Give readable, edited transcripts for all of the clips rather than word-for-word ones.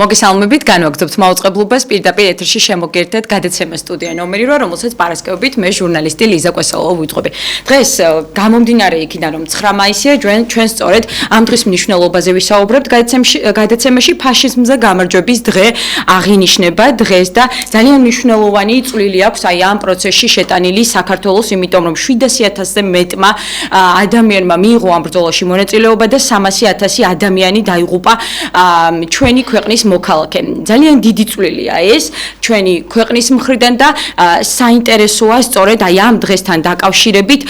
მოგესალმებით, განვაგრძობთ მაუწყებლობას პირდაპირ ეთერში შემოგერთეთ გადაცემა სტუდია ნომერი 8, რომელსაც პარასკევობით მე ჟურნალისტი ლიზა კვესალოვა ვუძღვები. დღეს გამომდინარე იქიდან რომ 9 მაისია, ჩვენ სწორედ ამ დღის მნიშვნელობაზე ვისაუბრებთ გადაცემაში ფაშიზმზე გამარჯვების დღე აღინიშნება დღეს და ძალიან მნიშვნელოვანი წვლილი აქვს აი ამ პროცესში შეტანილი საქართველოს, იმიტომ რომ 700,000-ზე მეტმა ადამიანმა მიიღო ამ ბრძოლაში მონაწილეობა და 300,000 ადამიანი დაიღუპა ჩვენი ქვეყნის მოქალაქე. ძალიან დიდი წვლილია ეს ჩვენი ქვეყნის მხრიდან და საინტერესოა სწორედ აი ამ დღესთან დაკავშირებით.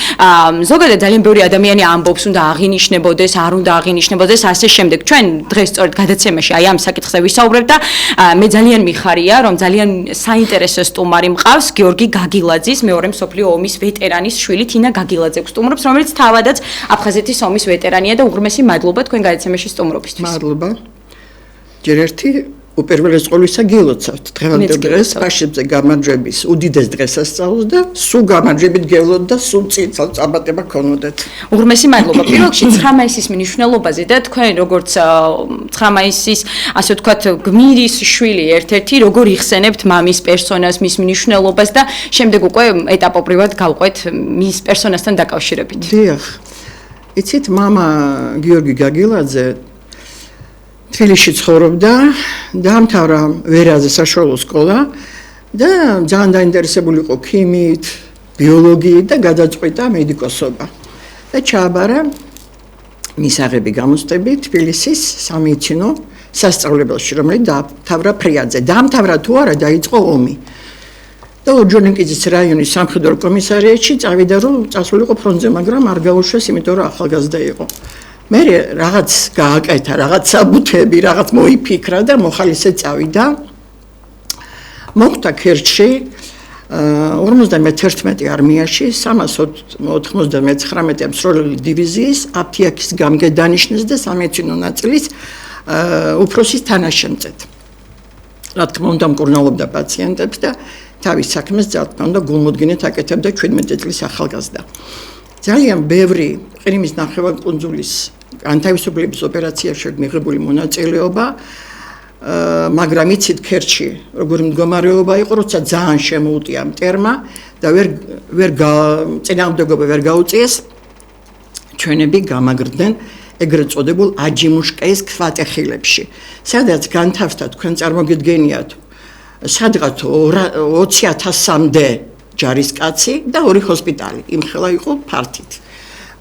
ზოგადად ძალიან ბევრი ადამიანი ამბობს, უნდა აღინიშნებოდეს, არ უნდა აღინიშნებოდეს, ასე შემდეგ. ჩვენ დღეს სწორედ გადაცემაში აი ამ საკითხზე ვისაუბრებთ და მე ძალიან მიხარია, რომ ძალიან საინტერესო სტუმარი მყავს, გიორგი გაგილაძის, მეორე მსოფლიო ომის ვეტერანის შვილი თინა გაგილაძე სტუმრობს, რომელიც თავადაც აფხაზეთის ომის ვეტერანია და უღრმესი მადლობა თქვენ გადაცემაში სტუმრობისთვის. მადლობა. ჯერ ერთი უპირველეს ყოვლისა გილოცავთ დღევანდელ დღეს ფაშიზმზე გამარჯვების უდიდეს დღესასწაულს და სულ გამარჯვებით გევლოთ და სულ წამატება გქონოდეთ. უღრმესი მადლობა. პირველ რიგში 9 მაისის მნიშვნელობაზე და თქვენ როგორც 9 მაისის ასე ვთქვათ გმირის შვილი ერთ-ერთი როგორ იხსენებთ მამის პერსონას, მის მნიშვნელობას და შემდეგ უკვე ეტაპობრივად გავყვეთ მის პერსონასთან დაკავშირებით. დიახ. იცით, მამა გიორგი გაგილაძე თბილისში ცხოვრობდა, დაამთავრა ვერაზე საშუალო სკოლა და ძალიან დაინტერესებული იყო ქიმიით, ბიოლოგიით და გადაწყვიტა მედიკოსობა. და ჩააბარა მისაღები გამოცდები თბილისის სამედიცინო სასწავლებელში, რომელიც დაამთავრა ფრიაძე. დაამთავრა თუ არა, დაიწყო ომი. და ორჯონიკიძის რაიონის სამხედრო კომისარიატში წავიდა, რომ წასულიყო ფრონტზე, მაგრამ არ გაუშვეს, იმიტომ რომ ახალგაზრდა იყო. მე რაღაც გააკეთა, რაღაც საბუთები, რაღაც მოიფიქრა და მოხალისე წავიდა. მოხვდა ქერჩში 51 არმიაში 399 მსროლელი დივიზიის აფთიაქის გამგედანიშნეს და სამედიცინო ნაწილის უფროსის თანაშემწედ. რა თქმა უნდა, მკურნალობდა პაციენტებს და თავის საქმეს ძალთან და გულმოდგინედ აკეთებდა 17 წლის ახალგაზრდა. ძალიან ბევრი ყირიმის ნახევარკუნძულის განთავისუფლების ოპერაციებში მიღებული მონაწილეობა, მაგრამ იცით ქერჩი როგორი მდგომარეობა იყო, როცა ძალიან შემოუტია მტერმა და წინააღმდეგობა ვერ გაუწიეს, ჩვენები გამაგრდნენ ეგრეთ წოდებულ აჯიმუშკაის ქვატეხილებში, სადაც განთავსდა თქვენ წარმოგიდგენიათ სადღაც 20,000-მდე ჯარისკაცი და 2 ჰოსპიტალი, იმხელა იყო ფართით.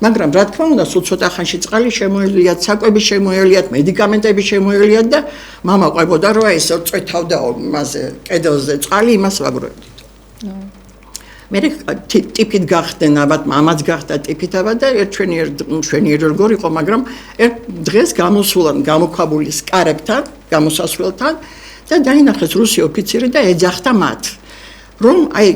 მაგრამ რა თქმა უნდა, სულ ცოტა ხანში წყალი შემოელიათ, საკვები შემოელიათ, მედიკამენტები შემოელიათ და მამა ყვებოდა, რომ ეს წვეთავდა იმაზე, კედელზე წყალი, იმას ვაგროვდით. მე ტიპით გახდნენ, ალბათ მამაც გახდა ტიპით, აბა და ჩვენიერ როგორ იყო, მაგრამ ერთ დღეს გამოსულან გამოქვაბულის კარებთან, გამოსასვლელთან და დაინახეს რუსი ოფიცერი და ეძახდა მათ, რომ აი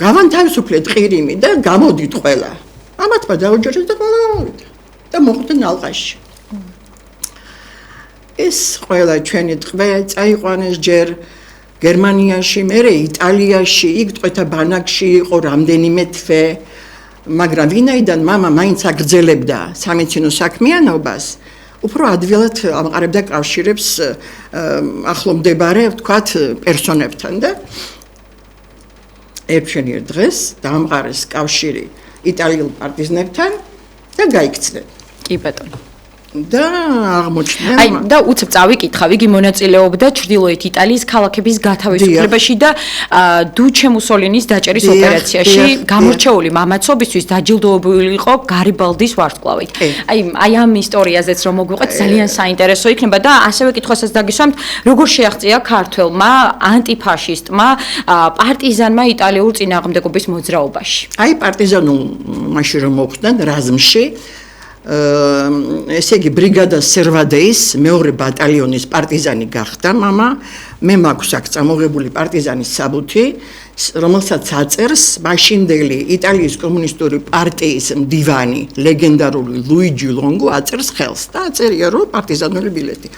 გავანთავისუფლეთ ყირიმი და გამოდით ყველა. ამათმა დაუჯერეს და მოვიდა და მოხვდნენ ალყაში. ეს ყველა ჩვენი ტყვე წაიყვანეს ჯერ გერმანიაში, მერე იტალიაში, იქ ტყვეთა ბანაკში იყო რამდენიმე თვე, მაგრამ ვინაიდან მამა მაინც აგრძელებდა სამედიცინო საქმიანობას, უფრო ადვილად ამყარებდა კავშირებს ახლომდებარე, ვთქვათ, პერსონებთან და ერთშენიერ დღეს დაამყარეს კავშირი იტალიელ პარტიზანებთან და გაიქცნენ. კი ბატონო. და აღმოჩნდა. აი და უცებ წავიკითხავ, იგი მონაწილეობდა ჩრდილოეთ იტალიის ქალაქების გათავისუფლებაში და დუჩე მუსოლინის დაჭერის ოპერაციაში გამორჩეული მამაცობისთვის დაჯილდოებული იყო გარიბალდის ვარსკვლავით. აი ამ ისტორიაზეც რომ მოგვიყვეთ, ძალიან საინტერესო იქნება და ასევე კითხვასაც დაგისვამთ, როგორ შეაღწია ქართველმა ანტიფაშისტმა პარტიზანმა იტალიურ წინააღმდეგობის მოძრაობაში. აი პარტიზანულ მაშინ რომ მოხვდნენ რაზმში ესე იგი ბრიგადა სერვადეის მეორე ბატალიონის პარტიზანი გახდა მამა. მე მაქვს აქ წამოღებული პარტიზანის საბუთი, რომელსაც აწერს მაშინდელი იტალიის კომუნისტური პარტიის მდივანი, ლეგენდარული ლუიჯი ლონგო აწერს ხელს და აწერია რომ პარტიზანული ბილეთი.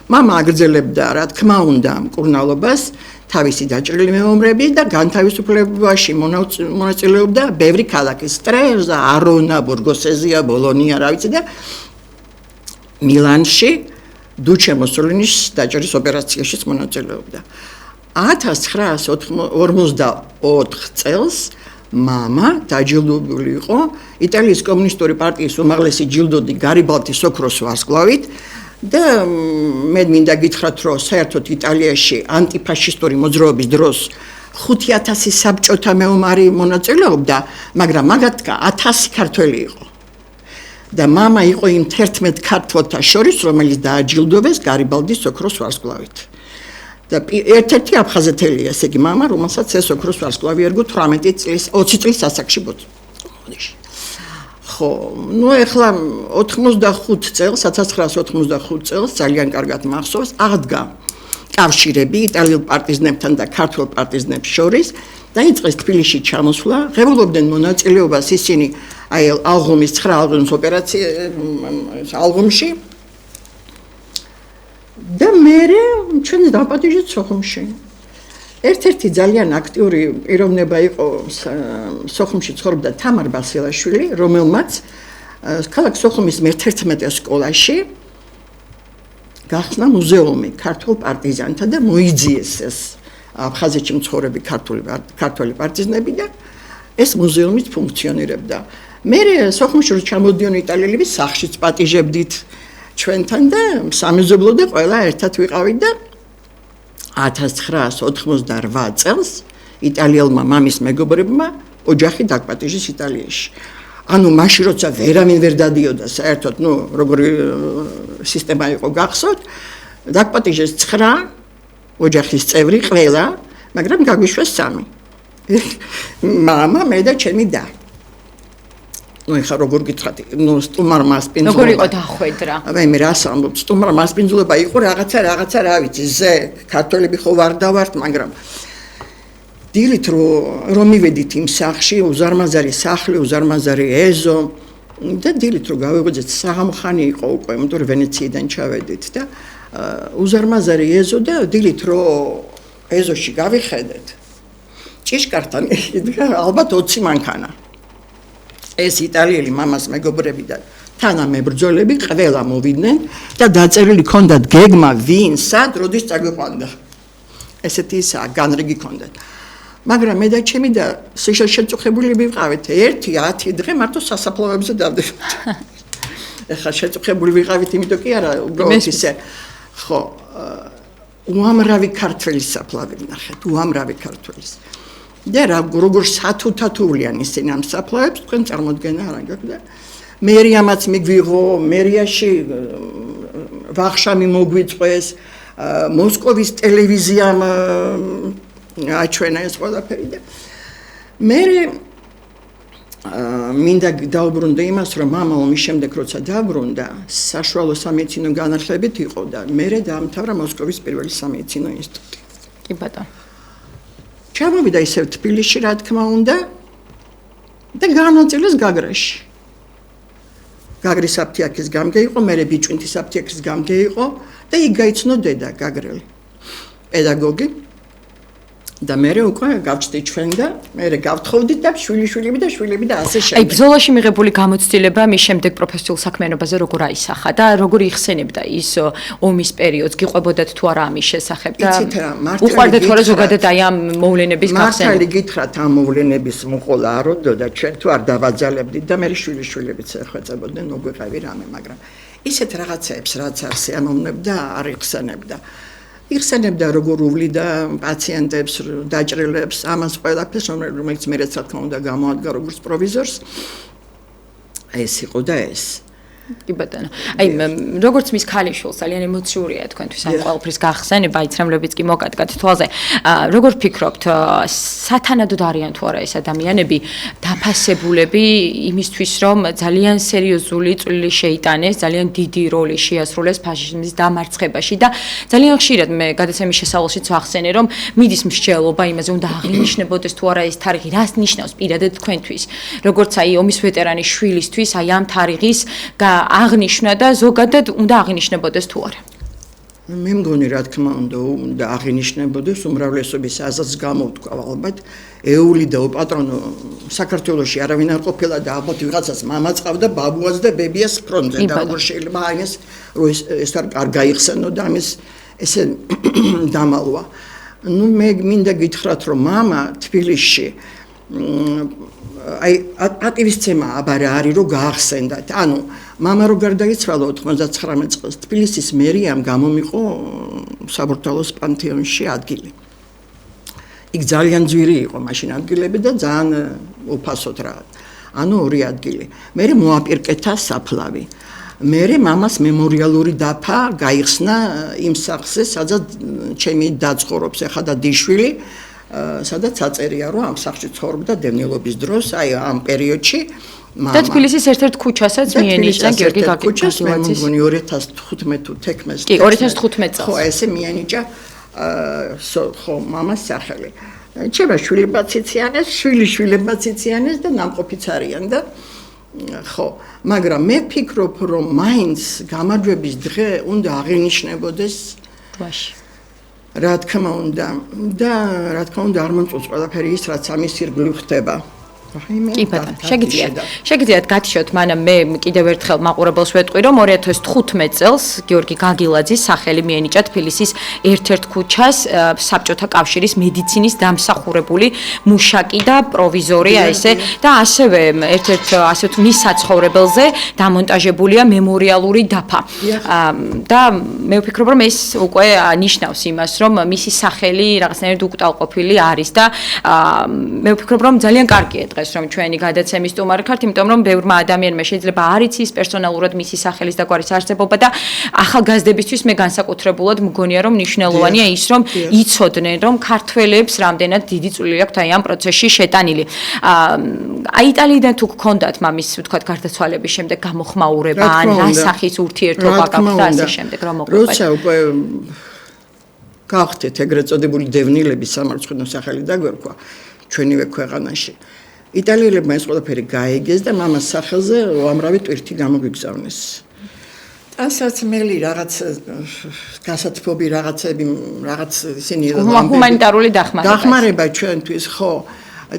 მამა აგრძელებდა, რა თქმა უნდა, მკურნალობას, თავისი დაჭრილი მეომრები და განთავისუფლებაში მონაწილეობდა ბევრი ქალაქის, სტრეზა, არონა, ბურგოსეზია, ბოლონია, რა ვიცი და მილანში დუჩე მოსოლინის დაჭერის ოპერაციაშიც მონაწილეობდა. 1944 წელს მამა დაჯილდოვებული იყო იტალიის კომუნისტური პარტიის უმაღლესი ჯილდოდი გარიბალდის ოქროს ვარსკვლავით და მე მინდა გითხრათ, რომ საერთოდ იტალიაში ანტიფაშისტური მოძრაობის დროს 5000 საბჭოთა მეომარი მონაწილეობდა, მაგრამ მაგათგან 1000 ქართველი იყო. და მამა იყო იმ 11 ქართველთა შორის, რომელიც დააჯილდოვეს გარიბალდის ოქროს ვარსკვლავით. და ერთ-ერთი აფხაზეთელია, ესე იგი მამა, რომელსაც ეს ოქროს ვარსკვლავი ერგო 20 წლის ასაკში ბოდიში. ხო, ნუ ეხლა 85 წელს, 1985 წელს ძალიან კარგად მახსოვს, აღდგა კავშირები იტალიელ პარტიზნებთან და ქართველ პარტიზნებს შორის. დაიწყეს თბილისში ჩამოსვლა, ღებულობდნენ მონაწილეობას ისინი აი ალბომის 9 ალბომის ოპერაციის ალბომში. და მე ჩვენი დაპატიჟეთ სოხუმში. ერთ-ერთი ძალიან აქტიური პიროვნება იყო სოხუმში ცხოვრობდა თამარ ბასილაშვილი, რომელმაც ქალაქ სოხუმის მე-11 სკოლაში გახსნა მუზეუმი ქართულ პარტიზანთა და მოიძიეს ეს აფხაზეთში მცხოვრები ქართველი პარტიზნები და ეს მუზეუმით ფუნქციონირებდა. მე სოხუმში რო ჩამოდიოდნენ იტალიელები სახლშიც პატიჟებდით ჩვენთან და სამეზობლო და ყველა ერთად ვიყავით და 1988 წელს იტალიელმა მამის მეგობრებმა ოჯახი დაგპატიჟეს იტალიაში. ანუ მაშინ როცა ვერავინ ვერ დადიოდა საერთოდ, ნუ როგორი სისტემა იყო გახსოვთ, დაგპატიჟეს 9 ოჯახის წევრი ყველა, მაგრამ გაგვიშვეს 3. მამა, მე და ჩემი და. ნუ ეხლა როგორ გითხრათ, ნუ სტუმარ მასპინძლობა. როგორ იყო დახვედრა? მე რას ამბობ, სტუმარ მასპინძლობა იყო რაღაცა, რა ვიცი, ზე ქართველები ხო ვარ და ვართ, მაგრამ დილით რომ მივედით იმ სახლში, უზარმაზარი სახლი, უზარმაზარი ეზო და დილით რომ გავიღვიძეთ საღამოხანი იყო უკვე, იმიტომ რომ ვენეციიდან ჩავედით და უზარმაზარი ეზო და დილით რომ ეზოში გავიხედეთ. ჭიშკართან იდგა ალბათ 20 მანქანა. ეს იტალიელი მამას მეგობრები და თანამებრძოლები ყველა მოვიდნენ და დაწერილი ჰქონდათ გეგმა ვინ, სად, როდის წაგვიყვანდა. ესეთი განრიგი ჰქონდათ. მაგრამ მე და ჩემი და შეწუხებული ვიყავით 1-10 დღე მარტო სასაფლავებზე დავდებთ. ეხლა შეწუხებული ვიყავით, იმიტომ კი არა, უბრალოდ ისე ხო, უამრავი ქართველის საფლავი ვნახეთ, უამრავი ქართველის. და როგორ სათუთათულიან ისინი ამ საფლავებს, თქვენ წარმოდგენა არ გაქვთ. მერიამაც მიგვიღო, მერიაში ვახშამი მოგვიწყვეს, მოსკოვის ტელევიზიამ აჩვენა ეს ყველაფერი და მე მინდა დაუბრუნდე იმას, რომ მამა ომის შემდეგ როცა დაბრუნდა, საშუალო სამედიცინო განათლებით იყო და მე დაამთავრა მოსკოვის პირველი სამედიცინო ინსტიტუტი. კი ბატონო. ჩამოვიდა ისევ თბილისში, რა თქმა უნდა, და განაწილეს გაგრაში. გაგრის აფთიაქის გამგე იყო, მე ბიჭვინთის აფთიაქის გამგე იყო და იქ გაიცნო დედა გაგრელი. პედაგოგი და მე უკვე გავჩდი ჩვენ და მე გავთხოვდით და შვილიშვილები და შვილები და ასე შემდეგ. აი ბრძოლაში მიღებული გამოცდილება მის შემდეგ პროფესიულ საქმიანობაზე როგორ აისახა და როგორ იხსენებდა ის ომის პერიოდს, გიყვებოდათ თუ არა ამის შესახებ და უყვარდათ თუ არა ზოგადად აი ამ მოვლენების გახსენება? მართალი გითხრათ, ამ მოვლენების მოყოლა აროდო და ჩვენ თუ არ დავაძალებდით და მე შვილიშვილებიც ეხვეწებოდნენ, მოგვიყევი რამე, მაგრამ ისეთ რაღაცებს რაც არ შეამოვნებდა, არ იხსენებდა. იხსენებდა როგორ უვლიდა პაციენტებს, დაჭრილებს, ამას ყველაფერს, რომელიც მე რა თქმა უნდა გამოადგა როგორც პროვიზორს. ეს იყო და ეს. კი ბატონო. აი როგორც მის ქალიშვილს ძალიან ემოციურია თქვენთვის ამ ყველაფრის გახსენება, იცრემლებიც კი მოკადგათ თვალზე. როგორ ფიქრობთ, სათანადოდ არიან თუ არა ეს ადამიანები დაფასებულები იმისთვის, რომ ძალიან სერიოზული წვლილი შეიტანეს, ძალიან დიდი როლი შეასრულეს ფაშიზმის დამარცხებაში და ძალიან ხშირად მე გადაცემის შესავალშიც ვახსენე, რომ მიდის მსჯელობა იმაზე, უნდა აღინიშნებოდეს თუ არა ეს თარიღი, რას ნიშნავს პირადად თქვენთვის. როგორც აი ომის ვეტერანის შვილისთვის, აი ამ თარიღის აღნიშნა და ზოგადად უნდა აღინიშნებოდეს თუ არა. მე მგონი რა თქმა უნდა აღინიშნებოდეს უმრავლესობის აზრს გამოვთქვა ალბათ ეული და პატრონო საქართველოში არავინ არ ყოფილა და ალბათ ვიღაცას მამაც ყავდა ბაბუას და ბებიას ფრონტზე და როგორ შეიძლება აინეს რომ ეს არ გაიხსენო და ამის ესე დამალვა ნუ მე მინდა გითხრათ რომ მამა თბილისში აი პატივისცემა აბარა არის რომ გაახსენდათ ანუ მამა რო გარდაიცვალა 99 წელს თბილისის მერიამ გამომიყო საბურთალოს პანთეონში ადგილი იქ ძალიან ძვირი იყო მაშინ ადგილები და ძალიან უფასოდ რა ანუ ორი ადგილი მე მოაპირკეთა საფლავი მე მამას მემორიალური დაფა გაიხსნა იმ სახლზე სადაც ჩემი დაცხოვრობს ახლა და დიშვილი სადაც აწერია რომ ამ სახლში ცხოვრობდა დევნილობის დროს აი ამ პერიოდში და თბილისის ერთ-ერთ ქუჩასაც მიენიჭა გიორგი გაგიძის მე მგონი 2015 თუ 16 კი 2015 წელს ხო ესე მიენიჭა ხო მამას სახელი ჩემო შვილებაც იციანეს შვილიშვილებაც იციანეს და ნამყოფიც არიან და ხო მაგრამ მე ფიქრობ რომ მაინც გამარჯვების დღე უნდა აღინიშნებოდეს თვაში რა თქმა უნდა და რა თქმა უნდა არ მომწონს ყველაფერი ის რაც ამის ირგვლივ ხდება კი ბატონო შეგიძლიათ გათიშოთ მანამ მე კიდევ ერთხელ მაყურებელს ვეტყვი რომ 2015 წელს გიორგი გაგილაძის სახელი მიენიჭა თბილისის ერთ-ერთ ქუჩას საბჭოთა კავშირის მედიცინის დამსახურებული მუშაკი და პროვიზორი ესე და ასევე ერთ-ერთ ასე ვთქვი მის საცხოვრებელზე დამონტაჟებულია მემორიალური დაფა და მე ვფიქრობ რომ ეს უკვე ნიშნავს იმას რომ მისი სახელი რაღაცნაირად უკტალყოფილი არის და მე ვფიქრობ რომ ძალიან კარგია დღეს რომ ჩვენი გადაცემის სტუმარი ხართ, იმიტომ რომ ბევრმა ადამიანმა შეიძლება არ იცის პერსონალურად მისი სახელის და გვარის არსებობა და ახალგაზრდებისთვის მე განსაკუთრებულად მგონია რომ მნიშვნელოვანია ის რომ იცოდნენ რომ ქართველებს რამდენად დიდი წვლილი აქვთ აი ამ პროცესში შეტანილი. აი იტალიიდან თუ გქონდათ მამის ვთქვათ გარდაცვალების შემდეგ გამოხმაურება ან რასახის ურთიერთობა გაქვთ და ასე შემდეგ რომ მოგვიყვეთ. როცა უკვე გავხდეთ ეგრეთ წოდებული დევნილების სამარცხვინო სახელი დაგვერქვა ჩვენივე ქვეყანაში. იტალიელებმა ეს ყველაფერი გაიგეს და მამას სახელზე უამრავი ტვირთი გამოგვიგზავნეს. ტანსაცმელი რაღაც გასათბობი რაღაცები რაღაც ისინი ჰუმანიტარული დახმარება ჩვენთვის ხო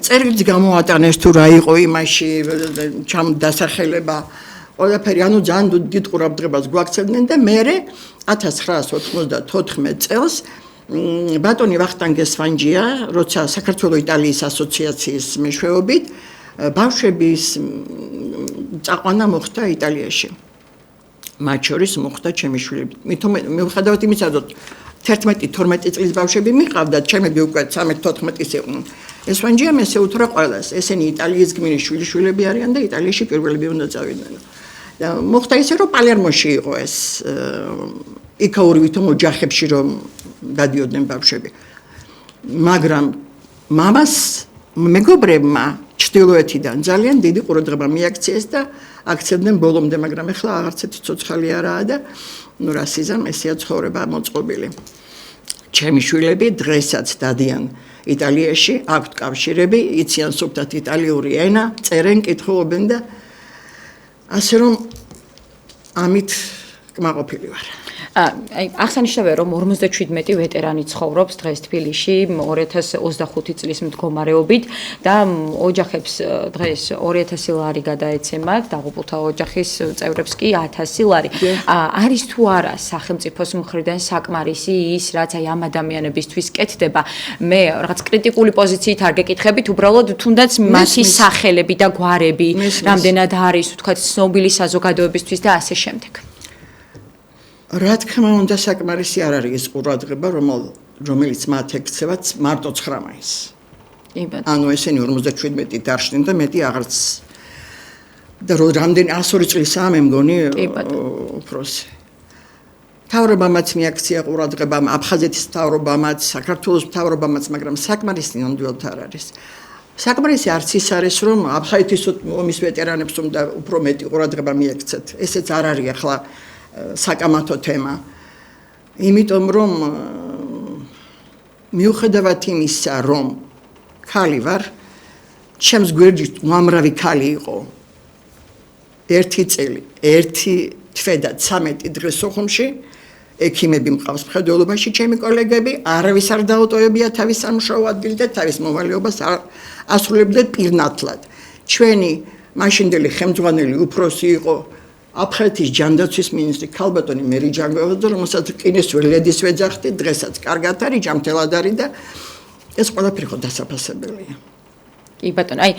წერილიც გამოატანეს თუ რა იყო იმაში დასახელება ყველაფერი ანუ ძალიან დიდ ყურადღებას გვაქცევდნენ და მერე 1994 წელს ბატონი ვახტანგ გესვანჯია, როცა საქართველო-იტალიის ასოციაციის მეშვეობით ბავშვების წაყვანა მოხდა იტალიაში. მათ შორის მოხდა ჩემი შვილები. მიუხედავად იმისა, რომ 11-12 წლის ბავშვები მიყავდათ, ჩემები უკვე 13-14 იყვნენ. ესვანჯიამ ესე უთხრა ყველას, ესენი იტალიის გმირის შვილიშვილები არიან და იტალიაში პირველები უნდა წავიდნენ. და მოხდა ისე, რომ პალერმოში იყო ეს იქაური ვითომ ოჯახებში რომ დადიოდნენ ბავშვები. მაგრამ მამას მეგობრებმა ჩრდილოეთიდან ძალიან დიდი ყურადღება მიაქციეს და აქცევდნენ ბოლომდე, მაგრამ ახლა აღარც ერთი ცოცხალი არაა და ნუ რა სიზამ ესეა ცხოვრება მოწყობილი. ჩემი შვილები დღესაც დადიან იტალიაში, აქვთ კავშირები, იციან სუფთად იტალიური ენა, წერენ, კითხულობენ და ასე რომ ამით კმაყოფილი ვარ. აი აღსანიშნავია რომ 57 ვეტერანი ცხოვრობს დღეს თბილისში 2025 წლის მდგომარეობით და ოჯახებს დღეს 2000 ლარი გადაეცემათ დაღუპულთა ოჯახის წევრებს კი 1000 ლარი. არის თუ არა სახელმწიფოს მხრიდან საკმარისი ის რაც აი ამ ადამიანებისთვის კეთდება. მე რაღაც კრიტიკული პოზიციით არ გეკითხებით, უბრალოდ თუნდაც მათი სახელები და გვარები რამდენად არის ვთქვათ ცნობილი საზოგადოებისთვის და ასე შემდეგ. რა თქმა უნდა საკმარისი არ არის ეს ყურადღება რომელიც მათ ექცევათ მარტო 9 მაისს. ანუ ესენი 57 დარჩნენ და მეტი აღარც და რამდენი 102 წლისაა მე მგონი უფროსი. მთავრობამაც მიაქცია ყურადღება, აფხაზეთის მთავრობამაც, საქართველოს მთავრობამაც, მაგრამ საკმარისი ნამდვილად არ არის. საკმარისი არც ის არის რომ აფხაზეთის ომის ვეტერანებს უნდა უფრო მეტი ყურადღება მიექცეთ. ესეც არ არის ახლა საკამათო თემა. იმიტომ რომ მიუხედავად იმისა რომ ქალი ვარ, ჩემს გვერდში უამრავი ქალი იყო. 1 წელი, 1 თვე და 13 დღე სოხუმში ექიმები მყავს მხედველობაში, ჩემი კოლეგები, არავის არ დაუტოვებია თავის სამუშაო ადგილი და თავის მოვალეობას ასრულებდნენ პირნათლად. ჩვენი მაშინდელი ხელმძღვანელი უფროსი იყო აფხეთის ჯანდაცვის მინისტრი ქალბატონი მერი ჯანგავაძე, რომელსაც რკინის ველედის ვეძახდი, დღესაც კარგად არის, ჯანმრთელად არის და ეს ყველაფერი ხო დასაფასებელია. კი ბატონო, აი,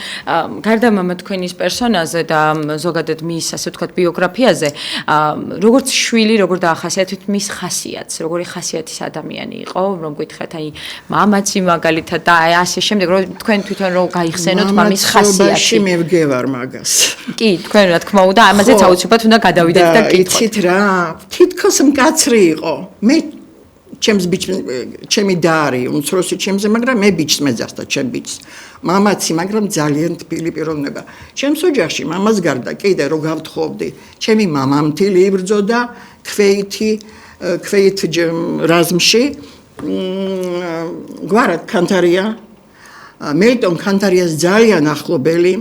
გარდა მამა თქვენის პერსონაჟზე და ზოგადად მის, ასე ვთქვათ, ბიოგრაფიაზე, როგორც შვილი, როგორ დაახასიათეთ მის ხასიათს, როგორი ხასიათის ადამიანი იყო, რომ გითხრათ, აი, მამაცი მაგალითად და აი ასე შემდეგ, რომ თქვენ თვითონ რომ გაიხსენოთ მამის ხასიათი. მამაცობაში მე ვგევარ მაგას. კი, თქვენ რა თქმა უნდა, ამაზეც აუცილებლად უნდა გადავიდეთ და გკითხოთ. იცით რა, თითქოს მკაცრი იყო. მე ჩემი და არის უმცროსი ჩემზე, მაგრამ მე ბიჭს მეძახდა ჩემ ბიჭს. მამაცი, მაგრამ ძალიან თბილი პიროვნება. ჩემს ოჯახში მამას გარდა კიდე რო გავთხოვდი, ჩემი მამა მთელი იბრძოდა ქვეით რაზმში, გვარად კანთარია, მელტონ კანთარიას ძალიან ახლობელი,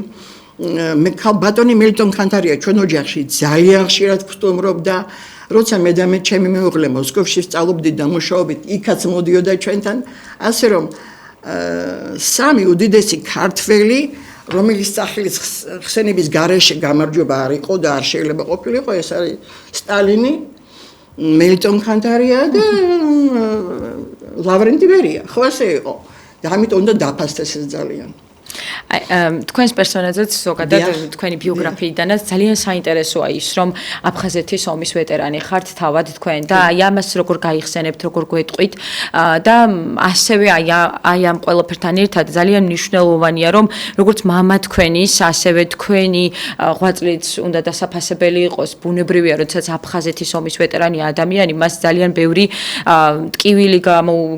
მე ბატონი მელტონ კანთარია ჩვენ ოჯახში ძალიან ხშირად ვსტუმრობდა. როცა მე და მე ჩემი მეუღლე მოსკოვში სწავლობდით და მუშაობდით, იქაც მოდიოდა ჩვენთან, ასე რომ სამი უდიდესი ქართველი, რომელიც სახელის ხსენების გარეშე გამარჯვება არ იყო და არ შეიძლება ყოფილიყო, ეს არის სტალინი, მელტონ კანთარია და ლავრენტი ბერია, ხო ასე იყო. და ამიტომ უნდა დაფასდეს ეს ძალიან. აი, თქვენს პერსონაჟზეც ზოგადად თქვენი ბიოგრაფიიდანაც ძალიან საინტერესოა ის, რომ აფხაზეთის ომის ვეტერანი ხართ თავად თქვენ და აი ამას როგორ გაიხსენებთ, როგორ გვეტყვით და ასევე აი ამ ყველაფერთან ერთად ძალიან მნიშვნელოვანია, რომ როგორც მამა თქვენის, ასევე თქვენი ღვაწლიც უნდა დასაფასებელი იყოს. ბუნებრივია, როდესაც აფხაზეთის ომის ვეტერანი ადამიანი, მას ძალიან ბევრი ტკივილი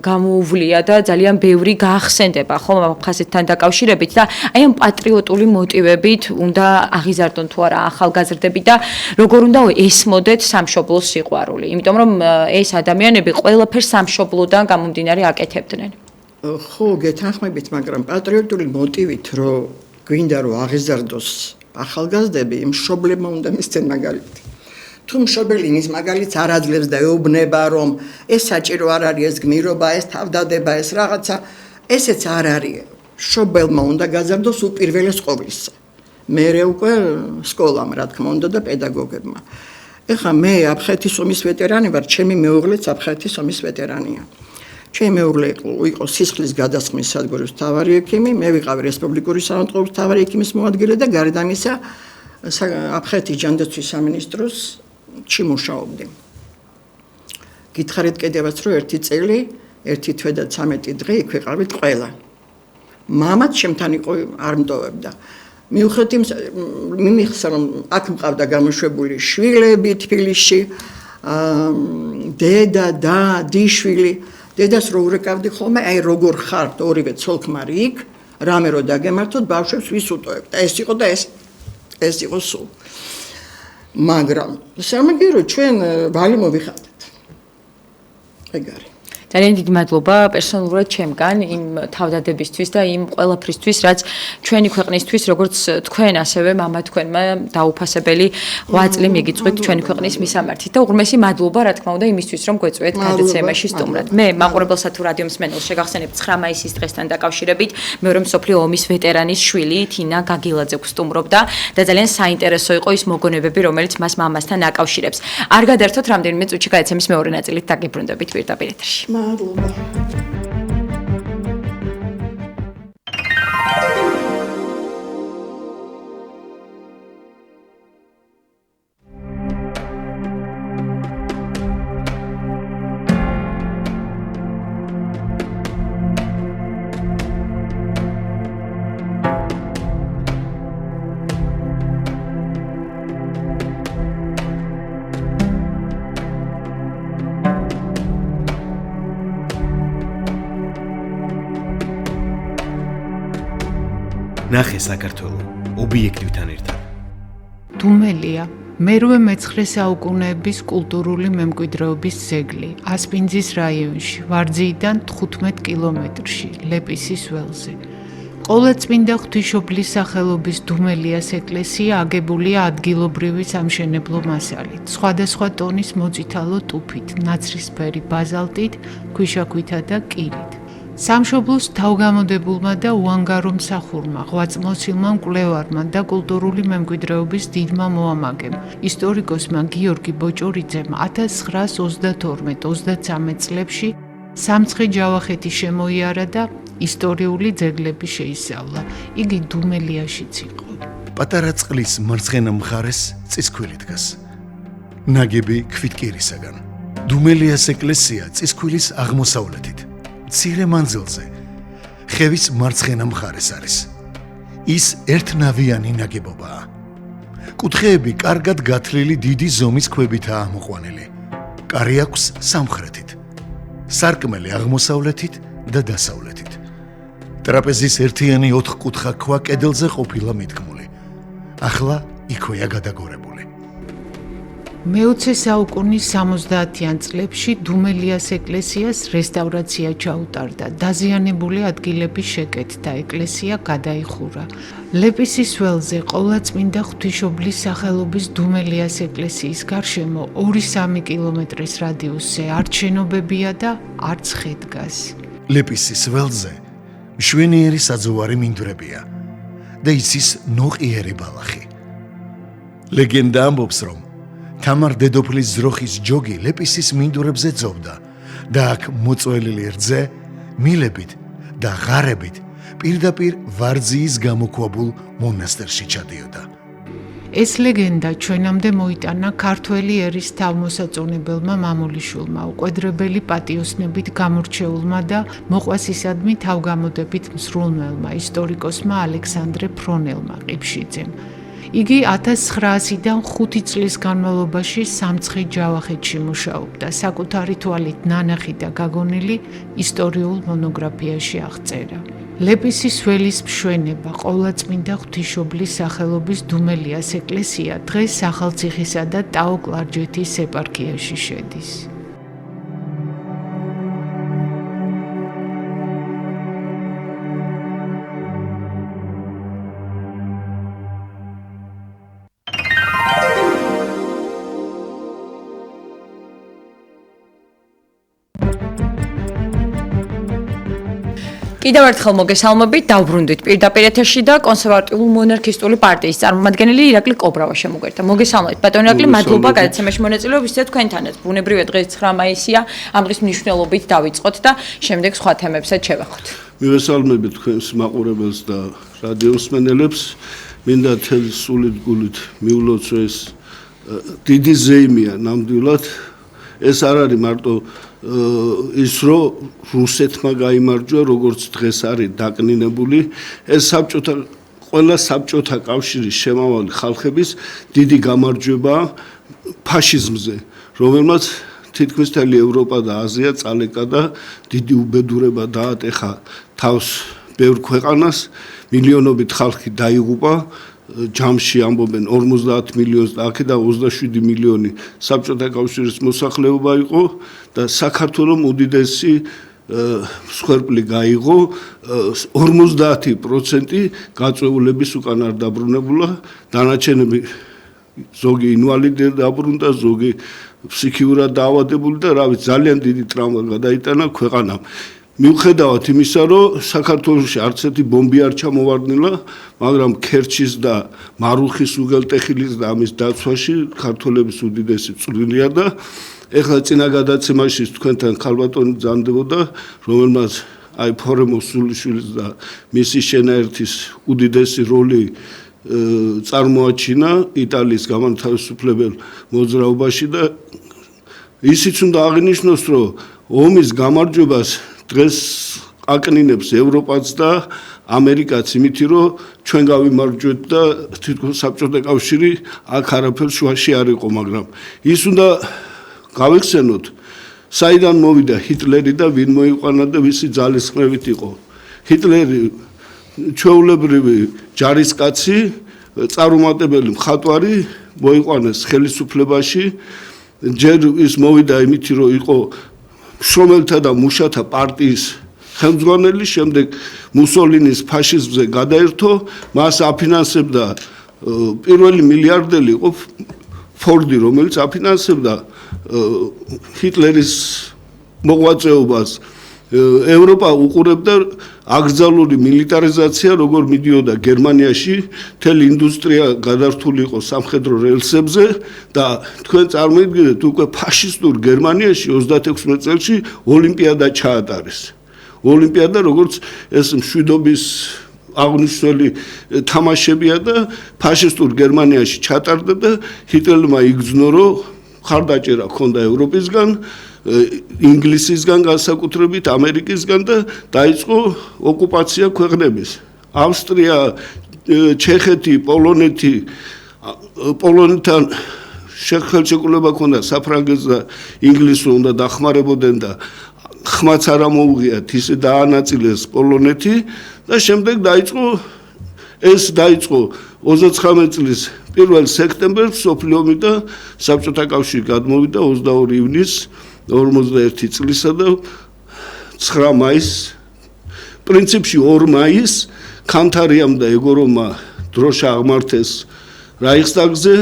გამოუვლია და ძალიან ბევრი გაახსენდება, ხო, აფხაზეთთან დაკავშირებით და აი ამ პატრიოტული მოტივებით უნდა აღიზარდონ თუ არა ახალგაზრდები და როგორ უნდა ესმოდეთ სამშობლოს სიყვარული. იმიტომ რომ ეს ადამიანები ყველაფერს სამშობლოდან გამომდინარე აკეთებდნენ. ხო, გეთანხმებით, მაგრამ პატრიოტული მოტივით რო გვინდა რომ აღიზარდოს ახალგაზრდები, მშობლებმა უნდა მისცენ მაგალითი. თუ მშობელი მის მაგალითს არ აძლევს და ეუბნება რომ ეს საჭირო არ არის, ეს გმირობა, ეს თავდადება, ეს რაღაცა, ესეც არ არის. მშობელმა უნდა გაზარდოს უპირველეს ყოვლისა. მერე უკვე სკოლამ, რა თქმა უნდა და პედაგოგებმა. ეხლა მე აფხეთის ომის ვეტერანი ვარ, ჩემი მეუღლეც აფხეთის ომის ვეტერანია. ჩემი მეუღლე იყო სისხლის გადასხმის სადგურის მთავარი ექიმი, მე ვიყავი რესპუბლიკური სამართლობის მთავარი ექიმის მოადგილე და გარდა ამისა აფხეთის ჯანდაცვის სამინისტროში მუშაობდი. გითხარით კიდევაც რომ ერთი წელი, ერთი თვე და 13 დღე იქ ვიყავით ყველა. მამაც შემთან იყო არ მტოვებდა. მიუხედავად იმისა, რომ აქ მყავდა გამოშვებული შვილები თბილისში, დედა და დიშვილი, დედას რო ურეკავდი ხოლმე, აი როგორ ხართ ორივე ცოლ-ქმარი იქ, რამე რო დაგემართოთ, ბავშვებს ვის უტოვებთ. ეს იყო და ეს იყო სულ. მაგრამ სამაგერო ჩვენ ვალი მოვიხატეთ. ეგ არის. ძალიან დიდი მადლობა პერსონალურად ჩემგან იმ თავდადებისთვის და იმ ყველაფრისთვის, რაც ჩვენი ქვეყნისთვის, როგორც თქვენ, ასევე მამა თქვენმა დაუფასებელი ღვაწლი მიგიწვით ჩვენი ქვეყნის მისამართით და უღრმესი მადლობა, რა თქმა უნდა, იმისთვის, რომ გვეწვიეთ გადაცემაში სტუმრად. მე მაყურებელსა თუ რადიო მსმენელს შეგახსენებთ 9 მაისის დღესთან დაკავშირებით მეორე მსოფლიო ომის ვეტერანის შვილი თინა გაგილაძე გვსტუმრობდა და ძალიან საინტერესო იყო ის მოგონებები, რომელიც მას მამასთან აკავშირებს. არ გადაერთოთ, რამდენიმე წუთში გადაცემის მეორე ნაწილით დაგიბრუნდებით პირდაპირ ეთერში. მადლობა. ნახე საქართველო ობიექტივთან ერთად. დუმელია მერვე მე-9 საუკუნეების კულტურული მემკვიდრეობის ძეგლი ასპინძის რაიონში, ვარძიიდან 15 კილომეტრში, ლეპისის ველზე. ყოვლადწმინდა ღვთისმშობლის სახელობის დუმელიას ეკლესია აგებულია ადგილობრივი სამშენებლო მასალით, სხვადასხვა ტონის მოწითალო ტუფით, ნაცრისფერი ბაზალტით, ქვიშაქვითა და კირით. სამშობლოს თავგამოდებულმა და უანგარო მსახურმა, ღვაწლმოცილმა მკვლევარმა და კულტურული მემკვიდრეობის დიდმა მოამაგემ, ისტორიკოსმა გიორგი ბოჭორიძემ 1932-33 წლებში სამცხე ჯავახეთი შემოიარა და ისტორიული ძეგლები შეისწავლა. იგი დუმელიაშიც იყო. პატარა წყლის მარცხენა მხარეს წისქვილი დგას. ნაგები ქვითკირისაგან. დუმელიას ეკლესია წისქვილის აღმოსავლეთით. მცირე მანძილზე ხევის მარცხენა მხარეს არის. ის ერთნავიანი ნაგებობაა. კუთხეები კარგად გათლილი დიდი ზომის ქვებითაა ამოყვანილი. კარი აქვს სამხრეთით. სარკმელი აღმოსავლეთით და დასავლეთით. ტრაპეზის ერთიანი ოთხკუთხა ქვა კედელზე ყოფილა მიდგმული. ახლა იქვეა გადაგორებული. მე-20 საუკუნის 70-იან წლებში დუმელიას ეკლესიას რესტავრაცია ჩაუტარდა. დაზიანებული ადგილების შეკეთდა, ეკლესია გადაიხურა. ლეპისის ველზე ყოვლადწმინდა ღვთისმშობლის სახელობის დუმელიას ეკლესიის გარშემო 2-3 კილომეტრის რადიუსზე არც შენობებია და არც ხე დგას. ლეპისის ველზე მშვენიერი საძოვარი მინდვრებია და იცის ნოყიერი ბალახი. ლეგენდა ამბობს, რომ თამარ დედოფლის ძროხის ჯოგი ლეპისის მინდვრებზე ძოვდა და აქ მოწველილი რძე მილებით და ღარებით პირდაპირ ვარძიის გამოქვაბულ მონასტერში ჩადიოდა. ეს ლეგენდა ჩვენამდე მოიტანა ქართველი ერის თავმოსაწონებელმა მამულიშვილმა, უყვედრებელი პატიოსნებით გამორჩეულმა და მოყვასისადმი თავგამოდებით მსრულნელმა ისტორიკოსმა ალექსანდრე ფრონელმა ყიფშიძემ. იგი 1900-დან 5 წლის განმავლობაში სამცხე ჯავახეთში მუშაობდა, საკუთარი თვალით ნანახი და გაგონილი ისტორიულ მონოგრაფიაში აღწერა. ლეპისის ველის მშვენება, ყოვლადწმინდა ღვთისმშობლის სახელობის დუმელიას ეკლესია დღეს ახალციხისა და ტაო-კლარჯეთის ეპარქიაში შედის. კიდევ ერთხელ მოგესალმებით, დავბრუნდით პირდაპირ ეთერში და კონსერვატიული მონარქისტული პარტიის წარმომადგენელი ირაკლი კობრავა შემოგვერთა. მოგესალმებით, ბატონო ირაკლი, მადლობა გადაცემაში მონაწილეობისთვის თქვენთანაც. ბუნებრივია დღეს 9 მაისია, ამ დღის მნიშვნელობით დავიწყოთ და შემდეგ სხვა თემებსაც შევეხოთ. მივესალმებით თქვენს მაყურებელს და რადიო მსმენელებს. მინდა თელი სულით გულით მივლოცო ეს დიდი ზეიმია ნამდვილად. ეს არ არის მარტო ის რომ რუსეთმა გაიმარჯვა, როგორც დღეს არის დაკნინებული, ეს ყველა საბჭოთა კავშირის შემავალი ხალხების დიდი გამარჯვება ფაშიზმზე, რომელმაც თითქმის მთელი ევროპა და აზია წალეკა და დიდი უბედურება დაატეხა თავს ბევრ ქვეყანას, მილიონობით ხალხი დაიღუპა. ჯამში ამბობენ 50 მილიონს და აქედან 27 მილიონი საბჭოთა კავშირის მოსახლეობა იყო და საქართველოს უდიდესი მსხვერპლი გაიღო, 50% გაწეულების უკან არ დაბრუნებულა, დანარჩენები ზოგი ინვალიდი დაბრუნდა, ზოგი ფსიქიურად დაავადებული და ძალიან დიდი ტრავმა გადაიტანა ქვეყანამ. მიუხედავად იმისა, რომ საქართველოში არც ერთი ბომბი არ ჩამოვარდნილა, მაგრამ ქერჩის და მარუხის უღელტეხილის და ამის დაცვაში ქართველების უდიდესი წვლილია და ეხლა წინა გადაცემაში თქვენთან ქალბატონი ბრძანდებოდა, რომელმაც აი ფორემო სულიშვილის და მისი შენაერთის უდიდესი როლი წარმოაჩინა იტალიის გამანთავისუფლებელ მოძრაობაში და ისიც უნდა აღინიშნოს, რომ ომის გამარჯვებას დღეს აკნინებს ევროპაც და ამერიკაც, იმითი რომ ჩვენ გავიმარჯვეთ და თითქოს საბჭოთა კავშირი აქ არაფერ შუაში არ იყო, მაგრამ ის უნდა გავიხსენოთ, საიდან მოვიდა ჰიტლერი და ვინ მოიყვანა და ვისი ძალისხმევით იყო. ჰიტლერი ჩვეულებრივი ჯარისკაცი, წარუმატებელი მხატვარი, მოიყვანეს ხელისუფლებაში, ჯერ ის მოვიდა იმითი რომ იყო შრომელთა და მუშათა პარტიის ხელმძღვანელი, შემდეგ მუსოლინის ფაშიზმზე გადაერთო, მას აფინანსებდა პირველი მილიარდელი იყო ფორდი, რომელიც აფინანსებდა ჰიტლერის მოღვაწეობას. ევროპა უყურებდა აკრძალული მილიტარიზაცია, როგორ მიდიოდა გერმანიაში, მთელი ინდუსტრია გადართული იყო სამხედრო რელსებზე და თქვენ წარმოიდგინეთ, უკვე ფაშისტურ გერმანიაში 36 წელს ოლიმპიადა ჩაატარეს. ოლიმპიადა, როგორც ეს მშვიდობის აღნიშნული თამაშებია და ფაშისტურ გერმანიაში ჩატარდა და ჰიტლერმა იგრძნო, რომ ხარდაჭერა ჰქონდა ევროპისგან, ინგლისისგან განსაკუთრებით, ამერიკისგან და დაიწყო ოკუპაცია ქვეყნების. ავსტრია, ჩეხეთი, პოლონეთთან ხელშეკრულება ჰქონდა საფრანგეთს და ინგლისს უნდა დახმარებოდნენ და ხმაც არ ამოუღიათ, ისე დაანაწილეს პოლონეთი და შემდეგ დაიწყო 39 წლის 1 სექტემბერს მსოფლიო ომი და საბჭოთა კავშირი გადმოვიდა 22 ივნისს 41 წლისა და 9 მაისს, პრინციპში 2 მაისს კანთარიამ და ეგორომა დროშა აღმართეს რაიხსტაგზე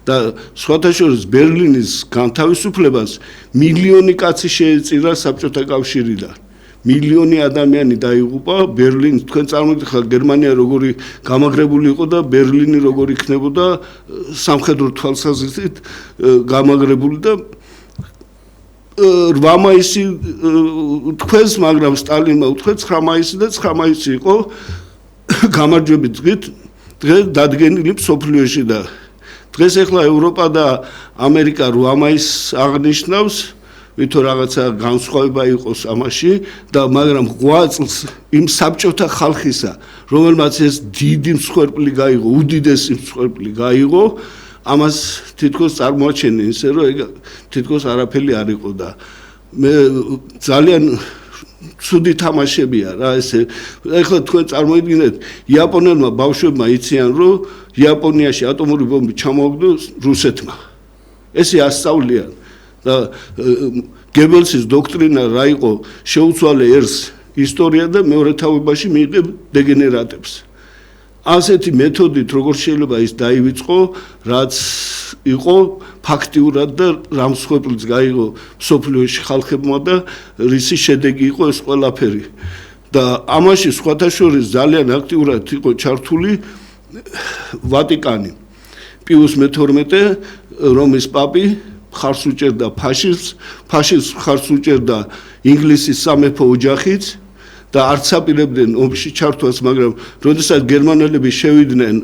და სხვათა შორის ბერლინის განთავისუფლებას მილიონი კაცი შეეწირა საბჭოთა კავშირიდან. მილიონი ადამიანი დაიღუპა ბერლინს. თქვენ წარმოიდგინეთ, გერმანია როგორი გამაგრებული იყო და ბერლინი როგორი იქნებოდა სამხედრო თვალსაზრისით გამაგრებული და 8 მაისი თქვენს, მაგრამ სტალინმა უთქვეთ 9 მაისი და 9 მაისი იყო გამარჯვების დღე დადგენილი მსოფლიოში და დღეს ახლა ევროპა და ამერიკა 8 მაისს აღნიშნავს, ვითომ რაღაცა განსხვავება იყოს ამაში და მაგრამ 8 წელს იმ საბჭოთა ხალხისა, რომელმაც ეს დიდი მსხვერპლი გაიღო, უდიდესი მსხვერპლი გაიღო, ამას თითქოს წარმოაჩენენ ისე, რომ ეგ თითქოს არაფერი არ იყო და მე ძალიან ცუდი თამაშებია რა ესე. ეხლა თქვენ წარმოიდგინეთ, იაპონელმა ბავშვებმა იციან, რომ იაპონიაში ატომური ბომბი ჩამოაგდო რუსეთმა. ესე ასწავლიან და გებელსის დოქტრინა რა იყო, შეუცვალე ერს ისტორია და მეორე თავებაში მიიღებ დეგენერატებს. ასეთი მეთოდით როგორ შეიძლება ის დაივიწყო, რაც იყო ფაქტიურად და რამ მსხვერპლიც გაიღო მსოფლიოში ხალხებმა და რისი შედეგი იყო ეს ყველაფერი. და ამაში სხვათა შორის ძალიან აქტიურად იყო ჩართული ვატიკანი. პიუს მე-12, რომის პაპი ხარს უჭერდა ფაშიზმს ხარს უჭერდა ინგლისის სამეფო ოჯახიც და არც აპირებდნენ ომში ჩართვას, მაგრამ როდესაც გერმანელები შევიდნენ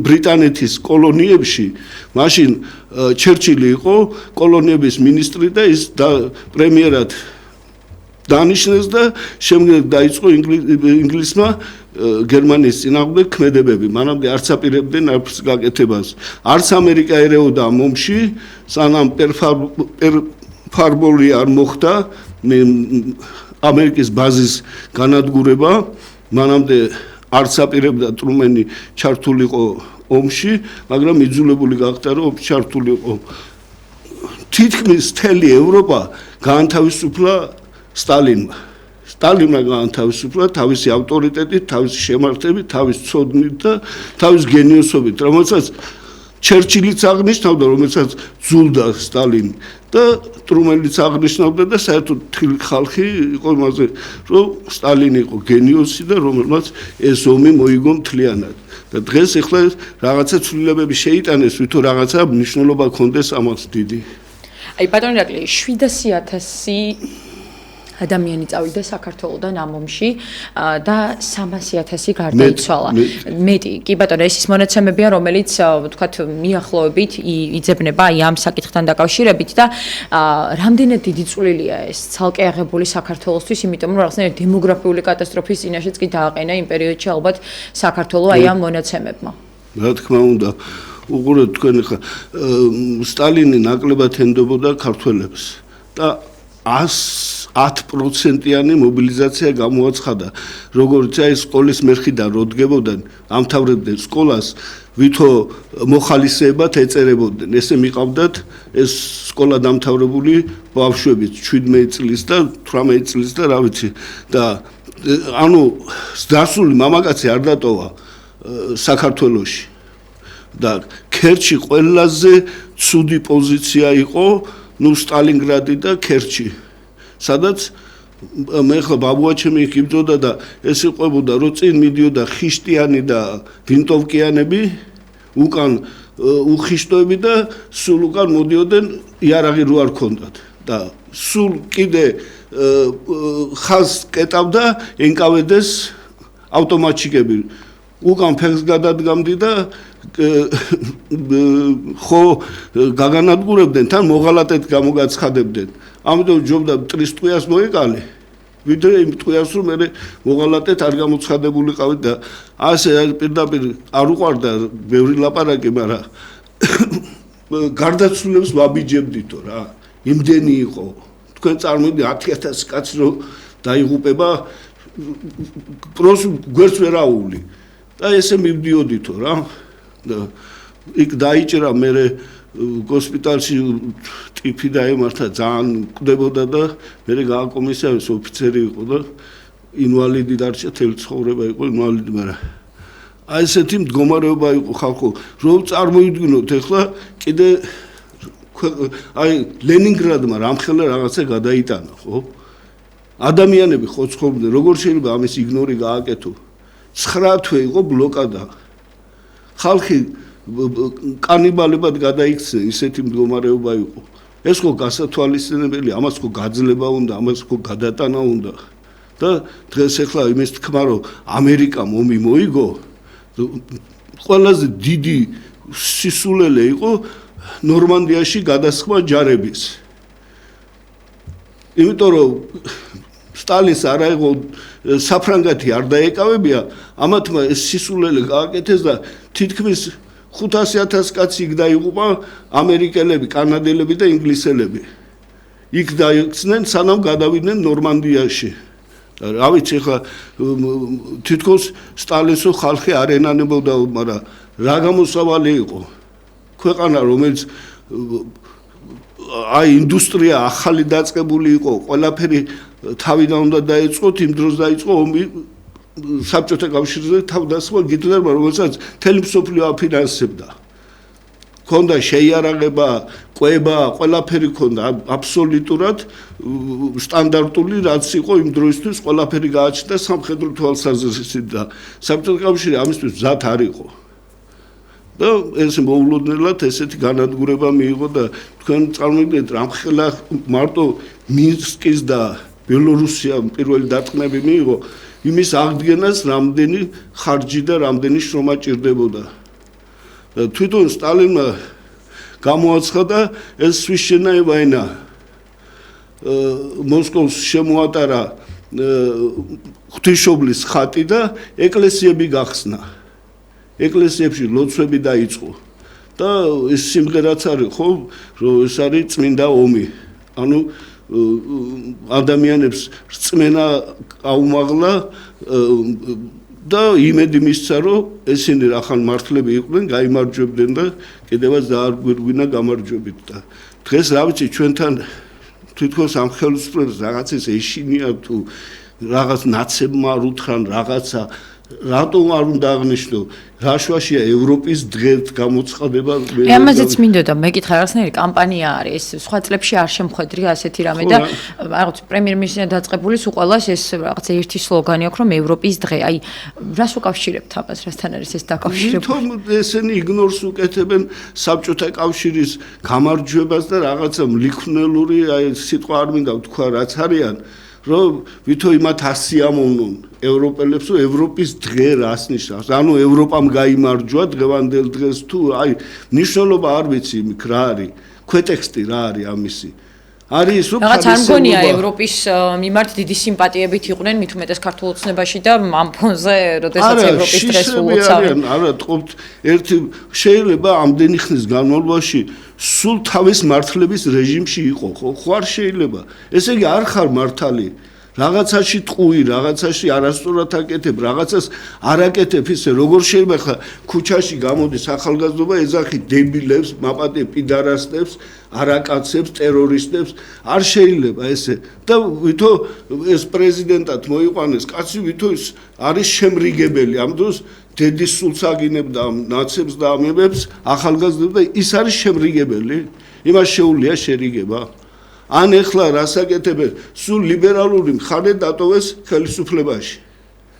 ბრიტანეთის კოლონიებში, მაშინ ჩერჩილი იყო კოლონიების მინისტრი და ის პრემიერად დანიშნეს და შემდეგ დაიწყო ინგლისმა გერმანიის წინააღმდეგ ქმედებები. მანამდე არც აპირებდნენ არც გაკეთებას. არც ამერიკა ერეოდა ამ ომში, სანამ პერლ-ჰარბორი არ მოხდა ამერიკის ბაზის განადგურება, მანამდე არც აპირებდა ტრუმენი ჩართულიყო ომში, მაგრამ იძულებული გახდა, რომ ჩართულიყო. თითქმის მთელი ევროპა გაანთავისუფლა სტალინმა. სტალინმა გაანთავისუფლა თავისი ავტორიტეტით, თავისი შემართებით, თავის ცოდნით და თავის გენიოსობით, რომელსაც ჩერჩილიც აღნიშნავდა, რომელსაც ძულდა სტალინი და ტრუმენიც აღნიშნავდა და საერთოდ მთელი ხალხი იყო იმაზე, რომ სტალინი იყო გენიოსი და რომელმაც ეს ომი მოიგო მთლიანად. და დღეს ახლა რაღაცა ცვლილებები შეიტანეს, ვითომ რაღაცა მნიშვნელობა ჰქონდეს ამას დიდი. აი ბატონო ირაკლი, 700,000 ადამიანი წავიდა საქართველოდან ამ ომში და 300,000 გარდაიცვალა. მეტი, კი ბატონო, ეს ის მონაცემებია, რომელიც ვთქვათ, მიახლოებით იძებნება აი ამ საკითხთან დაკავშირებით და რამდენად დიდი წვლილია ეს ცალკე აღებული საქართველოსთვის, იმიტომ რომ რაღაცნაირად დემოგრაფიული კატასტროფის წინაშეც კი დააყენა იმ პერიოდში ალბათ საქართველოს აი ამ მონაცემებმა. რა თქმა უნდა, უყურეთ თქვენ ხა სტალინი ნაკლებად ენდობოდა ქართველებს და 10%-იანი მობილიზაცია გამოაცხადა, როგორც აი სკოლის მერხიდან როდგებოდნენ, ამთავრებდნენ სკოლას, ვითო მოხალისეებად ეწერებოდნენ. ესე მიყავდათ ეს სკოლა დამთავრებული ბავშვები 17 წლის და 18 წლის და რა ვიცი და ანუ დასული მამაკაცი არ დატოვა საქართველოში და ქერჩი ყველაზე ცუდი პოზიცია იყო სტალინგრადი და ქერჩი სადაც მე ხო ბაბუაჩემი იქ იბრძოდა და ეს იყვებოდა რომ წინ მიდიოდა ხიშტიანი და ვინტოვკიანები უკან უხიშტოები და სულ უკან მოდიოდნენ იარაღი რო არ ქონდათ და სულ კიდე ხაზს კეტავდა ენკავედეს ავტომატჩიკები უკან ფეხს გადადგამდი და ხო გაგანადგურებდნენ თან მოღალატედ გამოგაცხადებდნენ ამიტომ ჯობდა მტრის ტყვიას მოეკალე ვიდრე იმ ტყვიას რომ მე მოღალატედ არ გამოცხადებულიყავი და ასე პირდაპირ არ უყვარდა ბევრი ლაპარაკი მაგრამ გარდაცვლილებს ვაბიჯებდითო რა იმდენი იყო თქვენ წარმოვიდგინეთ 10000 კაცი რომ დაიღუპება პროს გვერდს ვერ აული და ესე მივდიოდითო რა და იქ დაიჭრა მე ჰოსპიტალში ტიფი დაემართა ძალიან მკვდებოდა და მე გააკომისიარეს ოფიცერი იყო და ინვალიდი დარჩა თელი ცხოვრება იყო ინვალიდი მაგრამ აი ესეთი მდგომარეობა იყო ხალხო რომ წარმოვიდგინოთ ეხლა კიდე აი ლენინგრადმა რამხელა რაღაცა გადაიტანა ხო ადამიანები ხო ცხოვრობდნენ როგორ შეიძლება ამის იგნორი გააკეთო 9 თვე იყო ბლოკადა ხალხი კანიბალებად გადაიქცნენ ისეთი მდგომარეობა იყო ეს ხო გასათვალისწინებელი ამას ხო გაძლება უნდა ამას ხო გადატანა უნდა და დღეს ახლა იმის თქმა რომ ამერიკამ ომი მოიგო ყველაზე დიდი სისულელე იყო ნორმანდიაში გადასხმა ჯარების იმიტომ რომ სტალინს არა იყო საფრანგეთი არ დაეკავებია ამათმა ეს სისულელე გააკეთეს და თითქმის 500000 კაცი იქ დაიღუპა ამერიკელები, კანადელები და ინგლისელები. იქ დაიქცნენ სანამ გადავიდნენ ნორმანდიაში. რა ვიცი ხა თითქოს სტალინსო ხალხი არ ენანებოდა, მაგრამ რა გამოსავალი იყო. ქვეყანა რომელიც აი ინდუსტრია ახალი დაწყებული იყო, ყველაფერი თავიდან უნდა დაეწყოთ, იმ დროს დაიწყო ომი საბჭოთა კავშირზე თავდასხმა გიტლერმა რომელსაც მთელი მსოფლიო აფინანსებდა. ქონდა შეიარაღება, ყვება, ყველაფერი ქონდა აბსოლუტურად სტანდარტული რაც იყო იმ დროისთვის ყველაფერი გააჩნდა სამხედრო თვალსაზრისით და საბჭოთა კავშირი ამისთვის მზად არ იყო. და ეს მოულოდნელად ესეთი განადგურება მიიღო და თქვენ წარმოვიდგინეთ რამხელა მარტო მინსკის და ბელორუსიამ პირველი დარტყმები მიიღო იმის აღდგენას რამდენი ხარჯი და რამდენი შრომა ჭირდებოდა. თვითონ სტალინმა გამოაცხადა ეს სვიშჩენაი ვაინა მოსკოვს შემოატარა ღვთისმშობლის ხატი და ეკლესიები გახსნა. ეკლესიებში ლოცვები დაიწყო და ეს სიმღერაც არის ხო რომ ეს არის წმინდა ომი. ანუ ადამიანებს რწმენა აუმაღლა და იმედი მისცა რომ ესენი რახან მართლები იყვნენ, გაიმარჯვებდნენ და კიდევაც დაარგვირგვინა გამარჯვებით და დღეს რა ვიცი ჩვენთან თვითონ ამ ხელისუფლებას რაღაცის ეშინია თუ რაღაც ნაცებმა არ უთხრან რაღაცა რატომ არ უნდა აღნიშნო რა შვაშია ევროპის დღეს გამოცხადება ამაზეც მინდოდა მეკითხა რაღაცნაირი კამპანია არის სხვა წლებში არ შემხედრია ასეთი რამე და რაღაც პრემიერ-მინისტრიდან დაწყებული უყოლას ეს რაღაც ერთი სლოგანი აქვს რომ ევროპის დღე აი რას უკავშირებთ ამას რასთან არის ეს დაკავშირებული ესენი იგნორს უკეთებენ საბჭოთა კავშირის გამარჯვებას და რაღაცა მლიქვნელური აი სიტყვა არ მინდა ვთქვა რაც არიან რომ ვითო იმათ ასიამოვნონ ევროპელებს რომ ევროპის დღე რას ნიშნავს ანუ ევროპამ გაიმარჯვა დღევანდელ დღეს თუ აი ნიშნულობა არ ვიცი იმიქ რა არის ქვეტექსტი რა არის ამისი არის რომ რაღაც არ მგონია ევროპის მიმართ დიდი სიმპათიებით იყვნენ მით უმეტეს ქართულ ოცნებაში და ამ ფონზე როდესაც ევროპის დღეს უოცავენ. არა, თქობთ, ერთი შეიძლება ამდენი ხნის განმავლობაში სულ თავის მართლების რეჟიმში იყო, ხო არ შეიძლება. ესე იგი არ ხარ მართალი. რაღაცაში ტყუი, რაღაცაში არასწორად აკეთებ, რაღაცას არ აკეთებ ისე, როგორ შეიძლება ხა ქუჩაში გამოდის ახალგაზრდობა ეძახი დებილებს, მაპატე პიდარასტებს, არაკაცებს, ტერორისტებს, არ შეიძლება ესე. და ვითო ეს პრეზიდენტად მოიყვანეს კაცი, ვითო ის არის შემრიგებელი. ამ დროს დედის სულს აგინებდა ამ ნაცებს და ამებებს, ახალგაზრდებს და ის არის შემრიგებელი. იმას შეუძლია შერიგება. ან ეხლა რასაკეთებენ სულ ლიბერალური მხარე დატოვეს ხელისუფლებაში.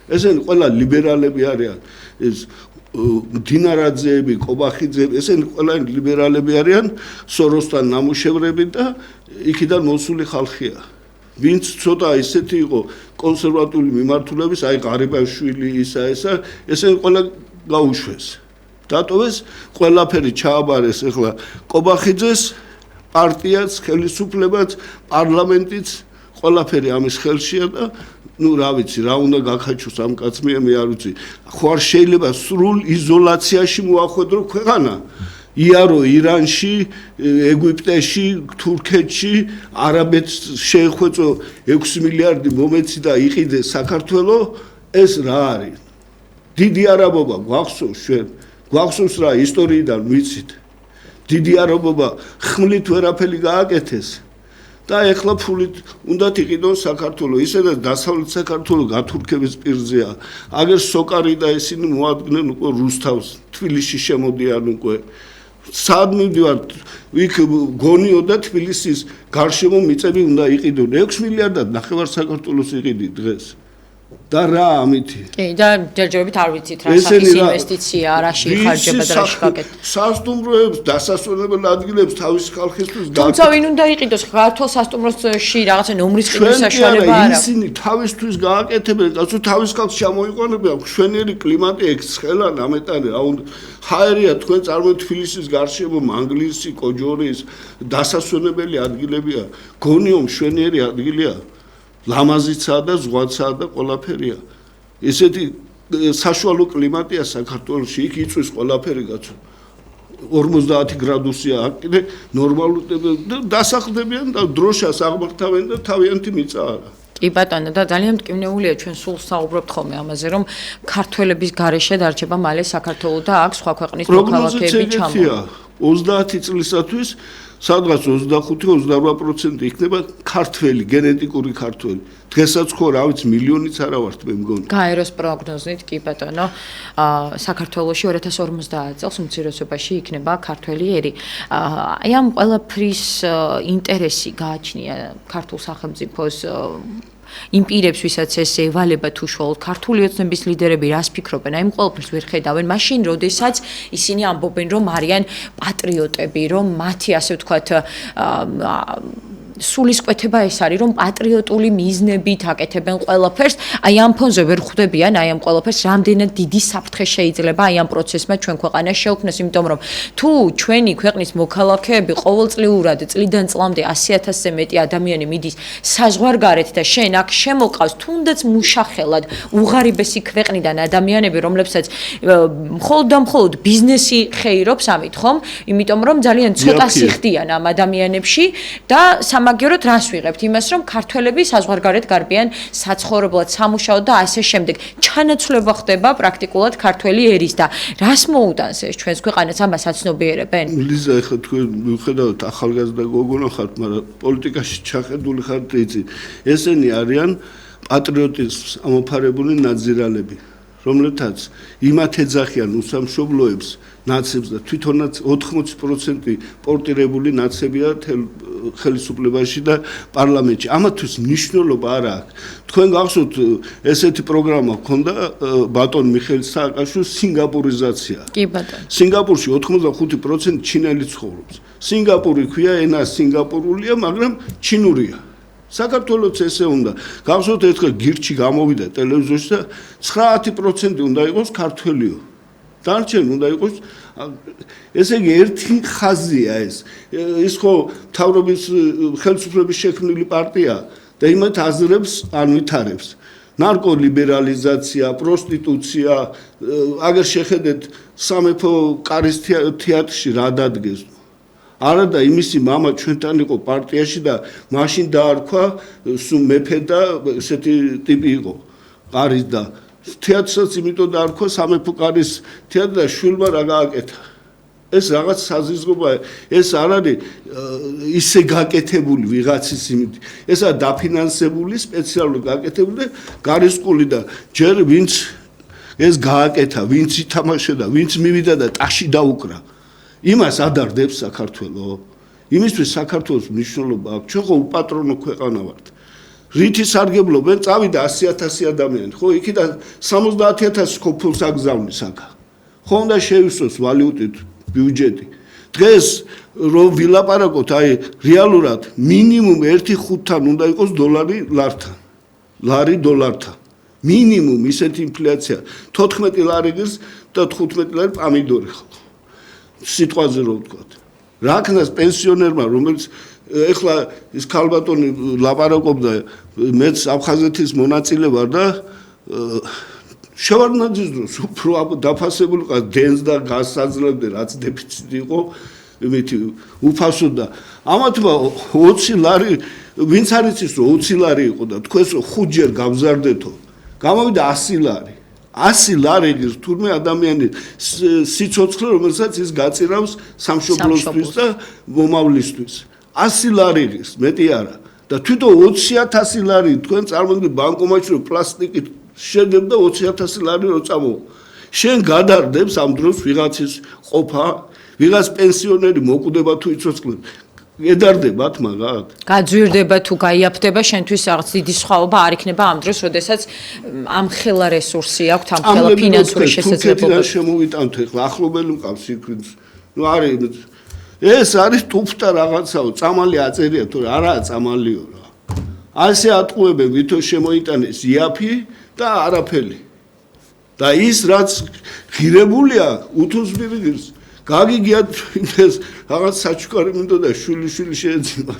ესენი ყველა ლიბერალები არიან. ეს დინარაძეები, კობახიძეები, ესენი ყველა ლიბერალები არიან, სოროსთან ნამუშევრები და იქიდან მოსული ხალხია. ვინც ცოტა ისეთი იყო კონსერვატული მიმართულების, აი ღარიბაშვილი ისა ესა, ესენი ყველა გაუშვეს. დატოვეს, ყველაფერი ჩააბარეს ეხლა კობახიძეს პარტიაც, ხელისუფლებაც, პარლამენტიც, ყველაფერი ამის ხელშია და ნუ რა ვიცი, რა უნდა გაქაჩოს ამ კაცს მე არ ვიცი. ხო არ შეიძლება სრულ იზოლაციაში მოახვედრო ქვეყანა. იარო ირანში, ეგვიპტეში, თურქეთში, არაბეთს შეეხვეწო 6 მილიარდი მომეცი და იყიდე საქართველოს, ეს რა არის? დიდი არაბობა გვახსოვს ჩვენ, გვახსოვს რა ისტორიიდან ვიცით. დიდი არაბობა ხმლით ვერაფერი გააკეთეს და ეხლა ფულით უნდათ იყიდონ საქართველოს, ისედაც დასავლეთ საქართველოს გათურქების პირზეა. აგერ სოკარი და ისინი მოადგნენ უკვე რუსთავს, თბილისში შემოდიან უკვე. სად მივდივართ, იქ გონიო და თბილისის გარშემო მიწები უნდა იყიდონ. 6 მილიარდად ნახევარ საქართველოს იყიდი დღეს. და რა ამითი? კი, და ჯერჯერობით არ ვიცით რა სახის ინვესტიცია, რაში იხარჯება და რაში გაკეთება. სასტუმროებს, დასასვენებელ ადგილებს თავის ხალხისთვის თუმცა ვინ უნდა იყიდოს ქართულ სასტუმროში რაღაცა ნომრის ყიდვის საშუალება არ აქვს. ისინი თავისთვის გააკეთებენ, კაცო თავის ხალხს ჩამოიყვანებიან, მშვენიერი კლიმატი ექსხელა ნამეტარი, რა უნდა ჰაერია თქვენ წარმოიდგინეთ თბილისის გარშემო მანგლისი, კოჯორის დასასვენებელი ადგილებია, გონიო მშვენიერი ადგილია. ლამაზიცაა და ზღვაცაა და ყველაფერია. ესეთი საშუალო კლიმატია საქართველოში, იქ იწვის ყველაფერი კაცო. 50 გრადუსია, აქ კიდე ნორმალური დასახლდებიან და დროშას აღმართავენ და თავიანთი მიწა არა. კი ბატონო და ძალიან მტკივნეულია ჩვენ სულ საუბრობთ ხოლმე ამაზე რომ ქართველების გარეშე დარჩება მალე საქართველოს და აქ სხვა ქვეყნის მოქალაქეები ჩამოვა. 30 წლისათვის სადღაც 25-28% იქნება ქართველი, გენეტიკური ქართველი. დღესაც ხო რა ვიცი მილიონიც არა ვართ მე მგონი. გაეროს პროგნოზით კი ბატონო, საქართველოში 2050 წელს უმცირესობაში იქნება ქართველი ერი. აი ამ ყველაფრის ინტერესი გააჩნია ქართულ სახელმწიფოს იმ პირებს, ვისაც ეს ევალება თუ უშუალოდ ქართული ოცნების ლიდერები რას ფიქრობენ, აი იმ ყველაფერს ვერ ხედავენ, მაშინ როდესაც ისინი ამბობენ, რომ არიან პატრიოტები, რომ მათი ასე ვთქვათ სულისკვეთება ეს არის, რომ პატრიოტული მიზნებით აკეთებენ ყველაფერს, აი ამ ფონზე ვერ ხვდებიან, აი ამ ყველაფერს რამდენად დიდი საფრთხე შეიძლება აი ამ პროცესმა ჩვენ ქვეყანას შეუქმნას, იმიტომ რომ თუ ჩვენი ქვეყნის მოქალაქეები ყოველწლიურად წლიდან წლამდე 100,000-ზე მეტი ადამიანი მიდის საზღვარგარეთ და შენ აქ შემოყავს თუნდაც მუშახელად უღარიბესი ქვეყნიდან ადამიანები, რომლებსაც მხოლოდ და მხოლოდ ბიზნესი ხეირობს ამით, ხომ? იმიტომ რომ ძალიან ცოტა სიხდიან ამ ადამიანებში და სამაგიეროდ რას ვიღებთ იმას, რომ ქართველები საზღვარგარეთ გარბიან საცხოვრებლად, სამუშაოდ და ასე შემდეგ. ჩანაცვლება ხდება პრაქტიკულად ქართველი ერის და რას მოუტანს ეს ჩვენს ქვეყანას ამას აცნობიერებენ? ლიზა, ეხლა თქვენ მიუხედავად ახალგაზრდა გოგონა ხართ, მაგრამ პოლიტიკაში ჩახედული ხართ იცი. ესენი არიან პატრიოტიზმს ამოფარებული ნაძირალები, რომლეთაც იმათ ეძახიან უსამშობლოებს, ნაცებს და თვითონაც 80% პორტირებული ნაცებია ხელისუფლებაში და პარლამენტში. ამათვის მნიშვნელობა არ აქვს. თქვენ გახსოვთ ესეთი პროგრამა ჰქონდა ბატონ მიხეილ სააკაშვილის სინგაპურიზაცია. კი ბატონო. სინგაპურში 85% ჩინელი ცხოვრობს. სინგაპური ქვია, ენა სინგაპურულია, მაგრამ ჩინურია. საქართველოს ესე უნდა. გახსოვთ ერთხელ გირჩი გამოვიდა ტელევიზორში და 90% უნდა იყოს ქართველიო. დარჩენ უნდა იყოს ესე იგი ერთი ხაზია ეს ხო თავრობის ხელისუფლების შექმნილი პარტია და იმათ აზრებს ანვითარებს ნარკოლიბერალიზაცია, პროსტიტუცია, აგერ შეხედეთ სამეფო კარის თეატრში რა დადგეს. არა და იმისი мама ჩვენთან იყო პარტიაში და მაშინ დაარქვა მეფე და ესეთი ტიპი იყო. კარის და თეატრსაც იმიტომ დაარქვა სამეფო კარის თეატრი და შვილმა რა გააკეთა. ეს რაღაც საზიზღობაა, ეს არ არის ისე გაკეთებული ვიღაცის იმით. ესა დაფინანსებული, სპეციალურად გაკეთებული გარისკული და ჯერ ვინც ეს გააკეთა, ვინც ითამაშა და ვინც მივიდა და ტაში დაუკრა. იმას ადარდებს საქართველოს. იმისთვის საქართველოს მნიშვნელობა აქვს. ჩვენ ხო უპატრონო ქვეყანა ვართ. რითი სარგებლობენ, წავიდა 100,000 ადამიანი, ხო, იქიდან 70,000 ხო ფულს აგზავნის აქა. ხო უნდა შევისვოს ვალიუტით ბიუჯეტი. დღეს რომ ვილაპარაკოთ, აი რეალურად მინიმუმ 1.5-თან უნდა იყოს დოლარი ლართან. ლარი დოლართან. მინიმუმ ისეთი ინფლაცია 14 ლარი ღირს და 15 ლარი პამიდორი ხო. სიტყვაზე რომ ვთქვათ. რა ქნას პენსიონერმა, რომელიც ეხლა ის ქალბატონი ლაპარაკობდა, მეც აფხაზეთის მონაწილე ვარ და შევარდნაძის დროს უფრო დაფასებული ყავს დენს და გაზს აძლევდნენ რაც დეფიციტი იყო იმითი უფასო და ამათმა 20 ლარი ვინც არის ის რომ 20 ლარი იყო და თქვენს რომ 5 ჯერ გამზარდეთო გამოვიდა 100 ლარი 100 ლარი ის თურმე ადამიანი სიცოცხლე რომელსაც ის გაწირავს სამშობლოსთვის და მომავლისთვის 100 ლარი ის მეტი არა და თვითონ 20,000 ლარი თქვენ წარმოგიდგენთ ბანკომატში რომ პლასტიკით შეძებ და 20,000 ლარი რო წამო. შენ გადარდებს ამ დროს ვიღაცის ყოფა, ვიღაც პენსიონერი მოკვდება თუ იცოცხლებს. ედარდებათ მაგათ. გაძვირდება თუ გაიაფდება შენთვის რაღაც დიდი სხვაობა არ იქნება ამ დროს, როდესაც ამხელა რესურსი აქვს, ამხელა ფინანსური შესაძლებლობა. თუ შემოვიტანთ ეხლა ახლობელი მყავს იქ. ნუ არის ეს არის ტუფტა რაღაცაო, წამალი აწერია თუ არაა წამალიო რა. ასე ატყუებენ ვითო შემოიტანეს იაფი და არაფერი. და ის რაც ღირებულია უთუსბირი ღირს გაგიგიათ იმას რაღაც საჩუქარი მინდოდა შვილი შეეძინა.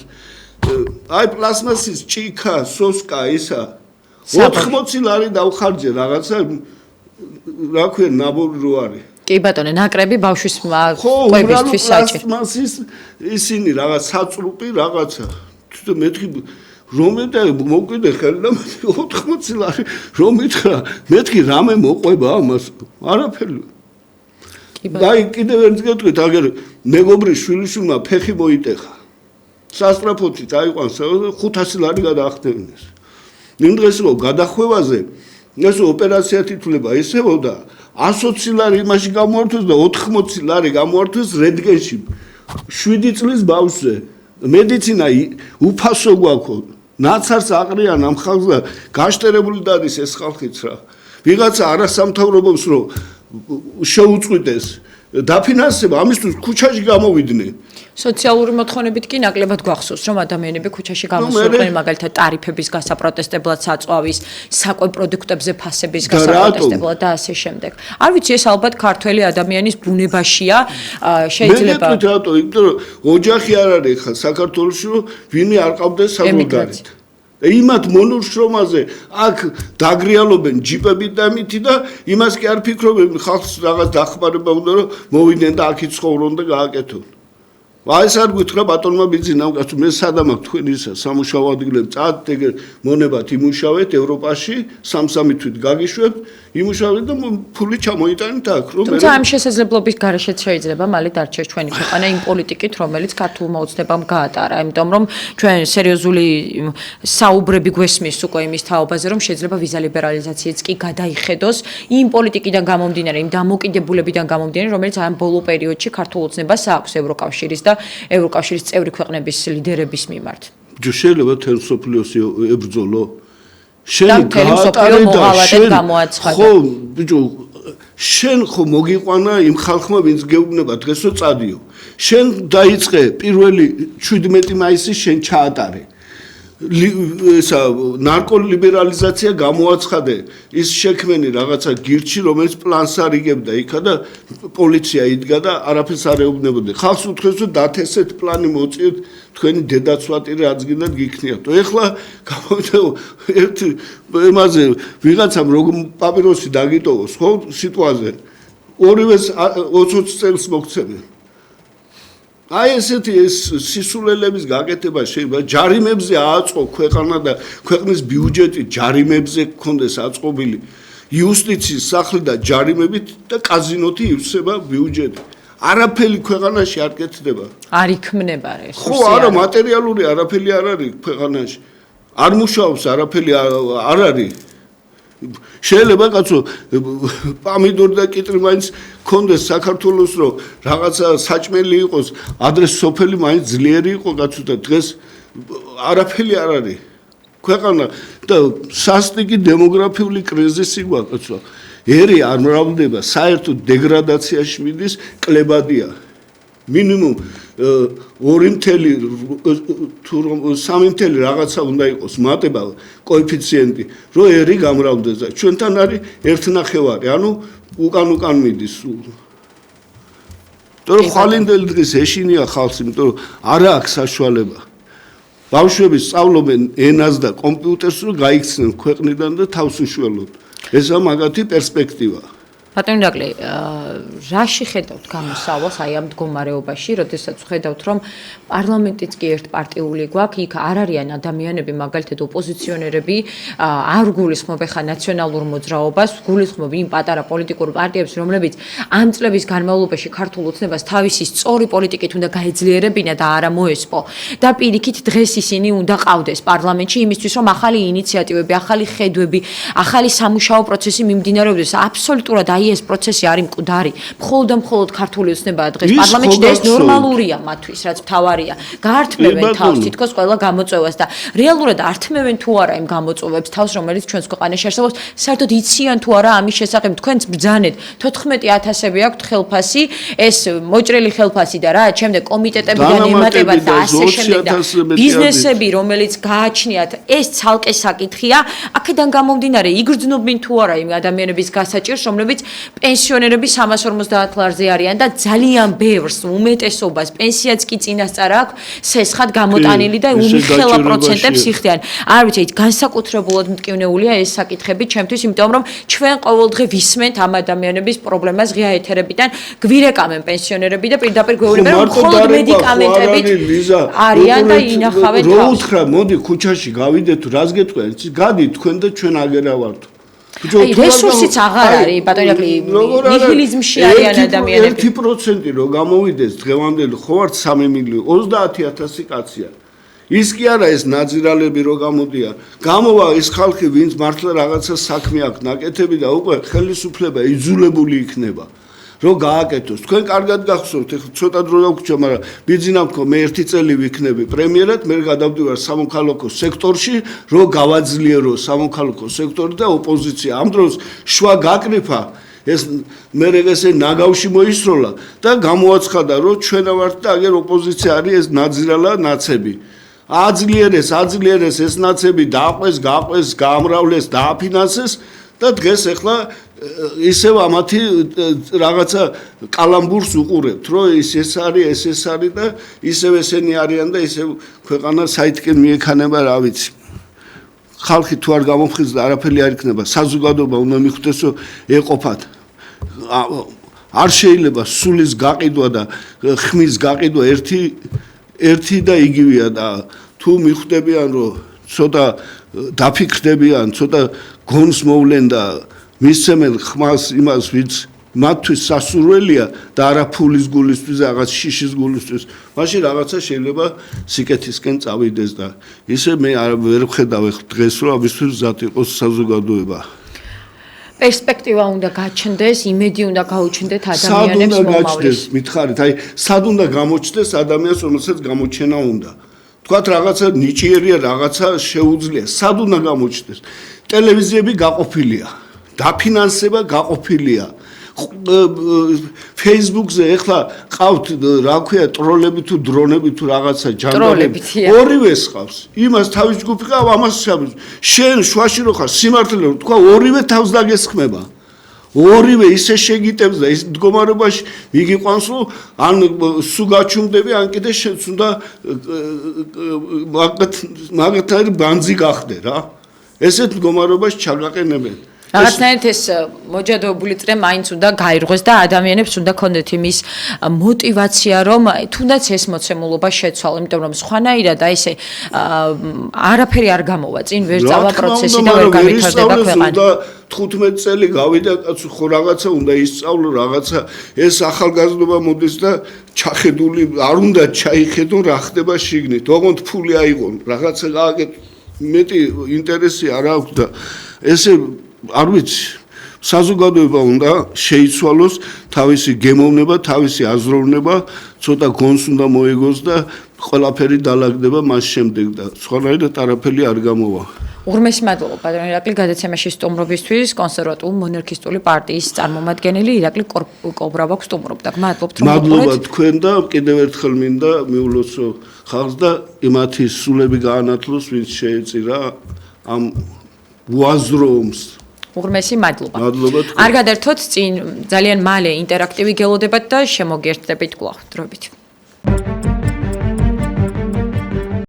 აი პლასმასის ჭიქა, სოსკა ისა 80 ლარი დავხარჯე რაღაცა რა ქვია ნაბორი რო არის. კი ბატონო, ნაკრები ბავშვის ყვებისთვის საჭირო. პლასმასის ისინი რაღაც საწრუპი რაღაცა. თვითონ მეთქი რომედა მოკვიდე ხელი და 80 ლარი რომ მითხრა მეთქი რამე მოყვება ამას არაფერი დაი კიდევ ერთ გეტყვით აგერ მეგობრის შვილიშვილმა ფეხი მოიტეხა სასტრაფოთი დაიყვანს 500 ლარი გადაახდენეს იმ დღეს რო გადახვევაზე ეს ოპერაცია თითულება ისევოდა 120 ლარი იმაში გამოართვეს და 80 ლარი გამოართვეს რენტგენში 7 წლის ბავშვზე მედიცინა უფასო გვაქვს ნაცარს აყრიან ამ ხალხს და გაშტერებული დადის ეს ხალხიც რა ვიღაცა არასამთავრობოს რომ შეუწყვიტეს დაფინანსება ამისთვის ქუჩაში გამოვიდნენ სოციალური მოთხოვნებით კი ნაკლებად გვახსოვს რომ ადამიანები ქუჩაში გამოსულიყენ მაგალითად ტარიფების გასაპროტესტებლად საწვავის საკვებ პროდუქტებზე ფასების გასაპროტესტებლად და ასე შემდეგ არ ვიცი ეს ალბათ ქართველი ადამიანის ბუნებაშია შეიძლება მე რატო იმიტომ რომ ოჯახი არ არის ხა საქართველოში რომ ვინმე არ ყავდეს საზოგადოებრივ იმათ მონურშრომაზე აქ დაგრიალობენ ჯიპებით და მითი და იმას კი არ ფიქრობენ ხალხს რაღაც დახმარება უნდა რომ მოვიდნენ და აქ იცხოვრონ და გააკეთონ აი ეს არ გითხრა ბატონმა ბიძინამ კაცო მე სადამ აქვს თქვენ ისა სამუშაო ადგილები წადთ ეგ მონებათ იმუშავეთ ევროპაში 3 თვით გაგიშვებთ იმუშავეთ და ფული ჩამოიტანეთ აქ რომ თუმცა ამ შესაძლებლობის გარეშეც შეიძლება მალე დარჩეს ჩვენი ქვეყანა იმ პოლიტიკით რომელიც ქართულ მოუწნებამ გაატარა იმიტომ რომ ჩვენ სერიოზული საუბრები გვესმის უკვე იმის თაობაზე რომ შეიძლება ვიზა ლიბერალიზაციაც კი გადაიხედოს იმ პოლიტიკიდან გამომდინარე იმ დამოკიდებულებიდან გამომდინარე რომელიც ამ ბოლო პერიოდში ქართულ ოცნებას აქვს ევროკავშირის და ევროკავშირის წევრი ქვეყნების ლიდერების მიმართ. შეიძლება თელ სოფლიოს ებრძოლო შენ ხო ბიჭო შენ ხო მოგიყვანა იმ ხალხმა ვინც გეუბნება დღესო წადიო შენ დაიწყე პირველი 17 მაისის შენ ჩაატარე ესა ნარკოლიბერალიზაცია გამოაცხადე ის შექმენი რაღაცა გირჩი რომელიც პლანს არ იგებდა იქა და პოლიცია იდგა და არაფერს არ ეუბნებოდა ხალხს უთხრეს რომ დათესეთ პლანი მოწიეთ თქვენი დედაცვატი რაც გინდათ გიქნიათ ეხლა გამოვიდა ერთ ემაზე ვიღაცამ როგორ პაპიროსი დაგიტოვოს ხო სიტუაზე ორივეს 20 წელს მოგცემენ აი ესეთი ეს სისულელების გაკეთება შეიძლება ჯარიმებზე ააწყო ქვეყანა და ქვეყნის ბიუჯეტი ჯარიმებზე გქონდეს აწყობილი იუსტიციის სახლი და ჯარიმებით და კაზინოთი ივსება ბიუჯეტი არაფერი ქვეყანაში არ კეთდება არ იქმნება რესურსი ხო არა მატერიალური არაფერი არ არის ქვეყანაში არ მუშაობს არაფერი არ არის შეიძლება კაცო პამიდორი და კიტრი მაინც კონდეს საქართველოს რომ რაღაცა საჭმელი იყოს ადრე სოფელი მაინც ძლიერი იყო კაცო და დღეს არაფერი არ არის ქვეყანა და სასტიკი დემოგრაფიული კრიზისი გვაქვს კაცო ერი არ მრავლდება საერთოდ დეგრადაციაში მიდის კლებადია მინიმუმ 2.3 რაღაცა უნდა იყოს მატება კოეფიციენტი რომ ერი გამრავლდეს და ჩვენთან არის 1.5 ანუ უკან მიდის თორე ხალინდელი დღეს ეშინია ხალხს იმიტომ რომ არა აქვს საშუალება ბავშვები სწავლობენ ენას და კომპიუტერს რომ გაიქცნენ ქვეყნიდან და თავს უშველოდ ესა მაგათი პერსპექტივა ბატონო ირაკლი, რაში ხედავთ გამოსავალს აი ამ მდგომარეობაში, როდესაც ხედავთ რომ პარლამენტიც კი ერთპარტიული გვაქვს, იქ არ არიან ადამიანები, მაგალითად ოპოზიციონერები, არ გულისხმობ ხა ნაციონალურ მოძრაობას, გულისხმობ იმ პატარა პოლიტიკურ პარტიებს, რომლებიც ამ წლების განმავლობაში ქართულ ოცნებას თავისი სწორი პოლიტიკით უნდა გაეძლიერებინა და არა მოესპო. და პირიქით დღეს ისინი უნდა ყავდეს პარლამენტში იმისთვის, რომ ახალი ინიციატივები, ახალი ხედვები, ახალი სამუშაო პროცესი მიმდინარეობდეს. აბსოლუტურად ეს პროცესი არის მკვდარი. მხოლოდ ქართული ოცნებაა დღეს პარლამენტში და ეს ნორმალურია მათთვის, რაც მთავარია. გაართმევენ თავს თითქოს ყველა გამოწვევას და რეალურად ართმევენ თუ არა იმ გამოწვევებს თავს, რომელიც ჩვენს ქვეყანაში არსებობს. საერთოდ იციან თუ არა ამის შესახებ თქვენც ბრძანეთ. 14,000-ები აქვთ ხელფასი, ეს მოჭრილი ხელფასი და რა, შემდეგ კომიტეტებიდან ემატებათ და ასე შემდეგ და ბიზნესები, რომელიც გააჩნიათ, ეს ცალკე საკითხია. აქედან გამომდინარე, იგრძნობენ თუ არა იმ ადამიანების გასაჭირს, რომლებიც პენსიონერები 350 ლარზე არიან და ძალიან ბევრს უმეტესობას პენსიაც კი წინასწარ აქვს სესხად გამოტანილი და უმიხელა პროცენტებს იხდიან. არ ვიცი, განსაკუთრებულად მტკივნეულია ეს საკითხები ჩემთვის, იმიტომ რომ ჩვენ ყოველდღე ვისმენთ ამ ადამიანების პრობლემას ღია ეთერებიდან, გვირეკამენ პენსიონერები და პირდაპირ გვეუბნებიან რომ მხოლოდ მედიკამენტებით არიან და ინახავენ თავს. რო უთხრა, მოდი ქუჩაში გავიდეთ, რას გეტყვიან? გადი თქვენ და ჩვენ აგერავართ. რესურსიც აღარ არის, ბატონო ირაკლი, ნიჰილიზმში არიან ადამიანები. 1% რო გამოვიდეს დღევანდელი ხო არ 3 მილიონი, 30,000 კაცია. ის კი არა ეს ნაძირალები რო გამოდიან. გამოვა ის ხალხი, ვინც მართლა რაღაცა საქმე აქვს, ნაკეთები და უკვე ხელისუფლება იძულებული იქნება. რო გააკეთოს. თქვენ კარგად გახსოვთ, ეხლა ცოტა დრო დაგვრჩა, მაგრამ ბიძინა მქო მე 1 წელი ვიქნები პრემიერად, მე გადავდივარ სამოქალაქო სექტორში, რო გავაძლიერო სამოქალაქო სექტორი და ოპოზიცია. ამ დროს შუა გაკრიფა ეს მე ესე ნაგავში მოისროლა და გამოაცხადა, რომ ჩვენ ვართ და აგერ ოპოზიცია არის ეს ნაძირალა ნაცები. აძლიერეს ეს ნაცები დააყვეს, გაამრავლეს, დააფინანსეს და დღეს ეხლა ისევ ამათი რაღაცა კალამბურს უყურებთ, რომ ეს არის და ისევ ესენი არიან და ისევ ქვეყანა საითკენ მიექანება, რა ვიცი. ხალხი თუ არ გამოფხიზ და არაფერი არ იქნება, საზოგადოება უნდა მიხვდეს, რომ ეყოფათ. არ შეიძლება სულის გაყიდვა და ხმის გაყიდვა ერთი და იგივეა და თუ მიხვდებიან, რომ ცოტა დაფიქრდებიან, ცოტა გონს მოვლენ და მისცემენ ხმას იმას, ვინც მათთვის სასურველია და არა ფულის გულისთვის, რაღაც შიშის გულისთვის, მაშინ რაღაცა შეიძლება სიკეთისკენ წავიდეს და ისე მე ვერ ვხედავ დღეს, რომ ამისთვის მზად იყოს საზოგადოება. პერსპექტივა უნდა გაჩნდეს, იმედი უნდა გაუჩნდეთ ადამიანებს მომავლის. მითხარით, აი, სად უნდა გამოჩნდეს ადამიანს, რომელსაც გამოჩენა უნდა. თქვათ რაღაცა ნიჭიერია, რაღაცა შეუძლია, სად უნდა გამოჩნდეს? ტელევიზიები გაყოფილია. დაფინანსება გაყოფილია. Facebook-ზე ეხლა ყავთ რა ქვია ტროლები თუ დრონები თუ რაღაცა ჯანდაბები ტროლებითია. ორივეს ყავს იმას თავის ჯგუფი ყავ ამას შენ შუაში რო ხარ სიმართლე რო თქვა ორივე თავს დაგესხმება ორივე ისე შეგიტებს და ის მდგომარეობაში მიგიყვანს რომ ან სულ გაჩუმდები ან კიდე შენც უნდა მაგათარი ბანძი გახდე რა ესეთ მდგომარეობაში ჩაგაყენებენ რაღაცნაირად ეს მოჯადოებული წრე მაინც უნდა გაირღვეს და ადამიანებს უნდა ქონდეთ იმის мотивация რომ თუნდაც ეს მოცემულობა შეცვალა, იმიტომ რომ სხვანაირად აი ესე არაფერი არ გამოვა წინ ვერ წავა პროცესი და ვერ გავითარდება ქვეყანა. 15 წელი გავიდა კაცო ხო რაღაცა უნდა ისწავლო რაღაცა ეს ახალგაზრდობა მოდის და ჩახედული არ უნდა ჩაიხედონ რა ხდება შიგნით ოღონდ ფული აიღონ რაღაცა გააკეთო მეტი ინტერესი არ აქვს და ესე არ ვიცი საზოგადოება უნდა შეიცვალოს თავისი გემოვნება თავისი აზროვნება ცოტა გონს უნდა მოეგოს და ყველაფერი დაალაგდება მას შემდეგ და სხვანაირად არაფერი არ გამოვა უღრმესი მადლობა ბატონ ირაკლი გადაცემაში სტუმრობისთვის კონსერვატული მონარქისტული პარტიის წარმომადგენელი ირაკლი კობრაბაქ სტუმრობდა მადლობთ რომ მადლობა თქვენ და კიდევ ერთხელ მინდა მიულოცო ხალხს და იმათი სულები გაანათლოს ვინც შეეწირა ამ უაზროums უღრმესი მადლობა. მადლობა თქვენ. არ გადართოთ წინ ძალიან მალე ინტერაქტივი გელოდებათ და შემოგერთდებით კვლავ დროებით.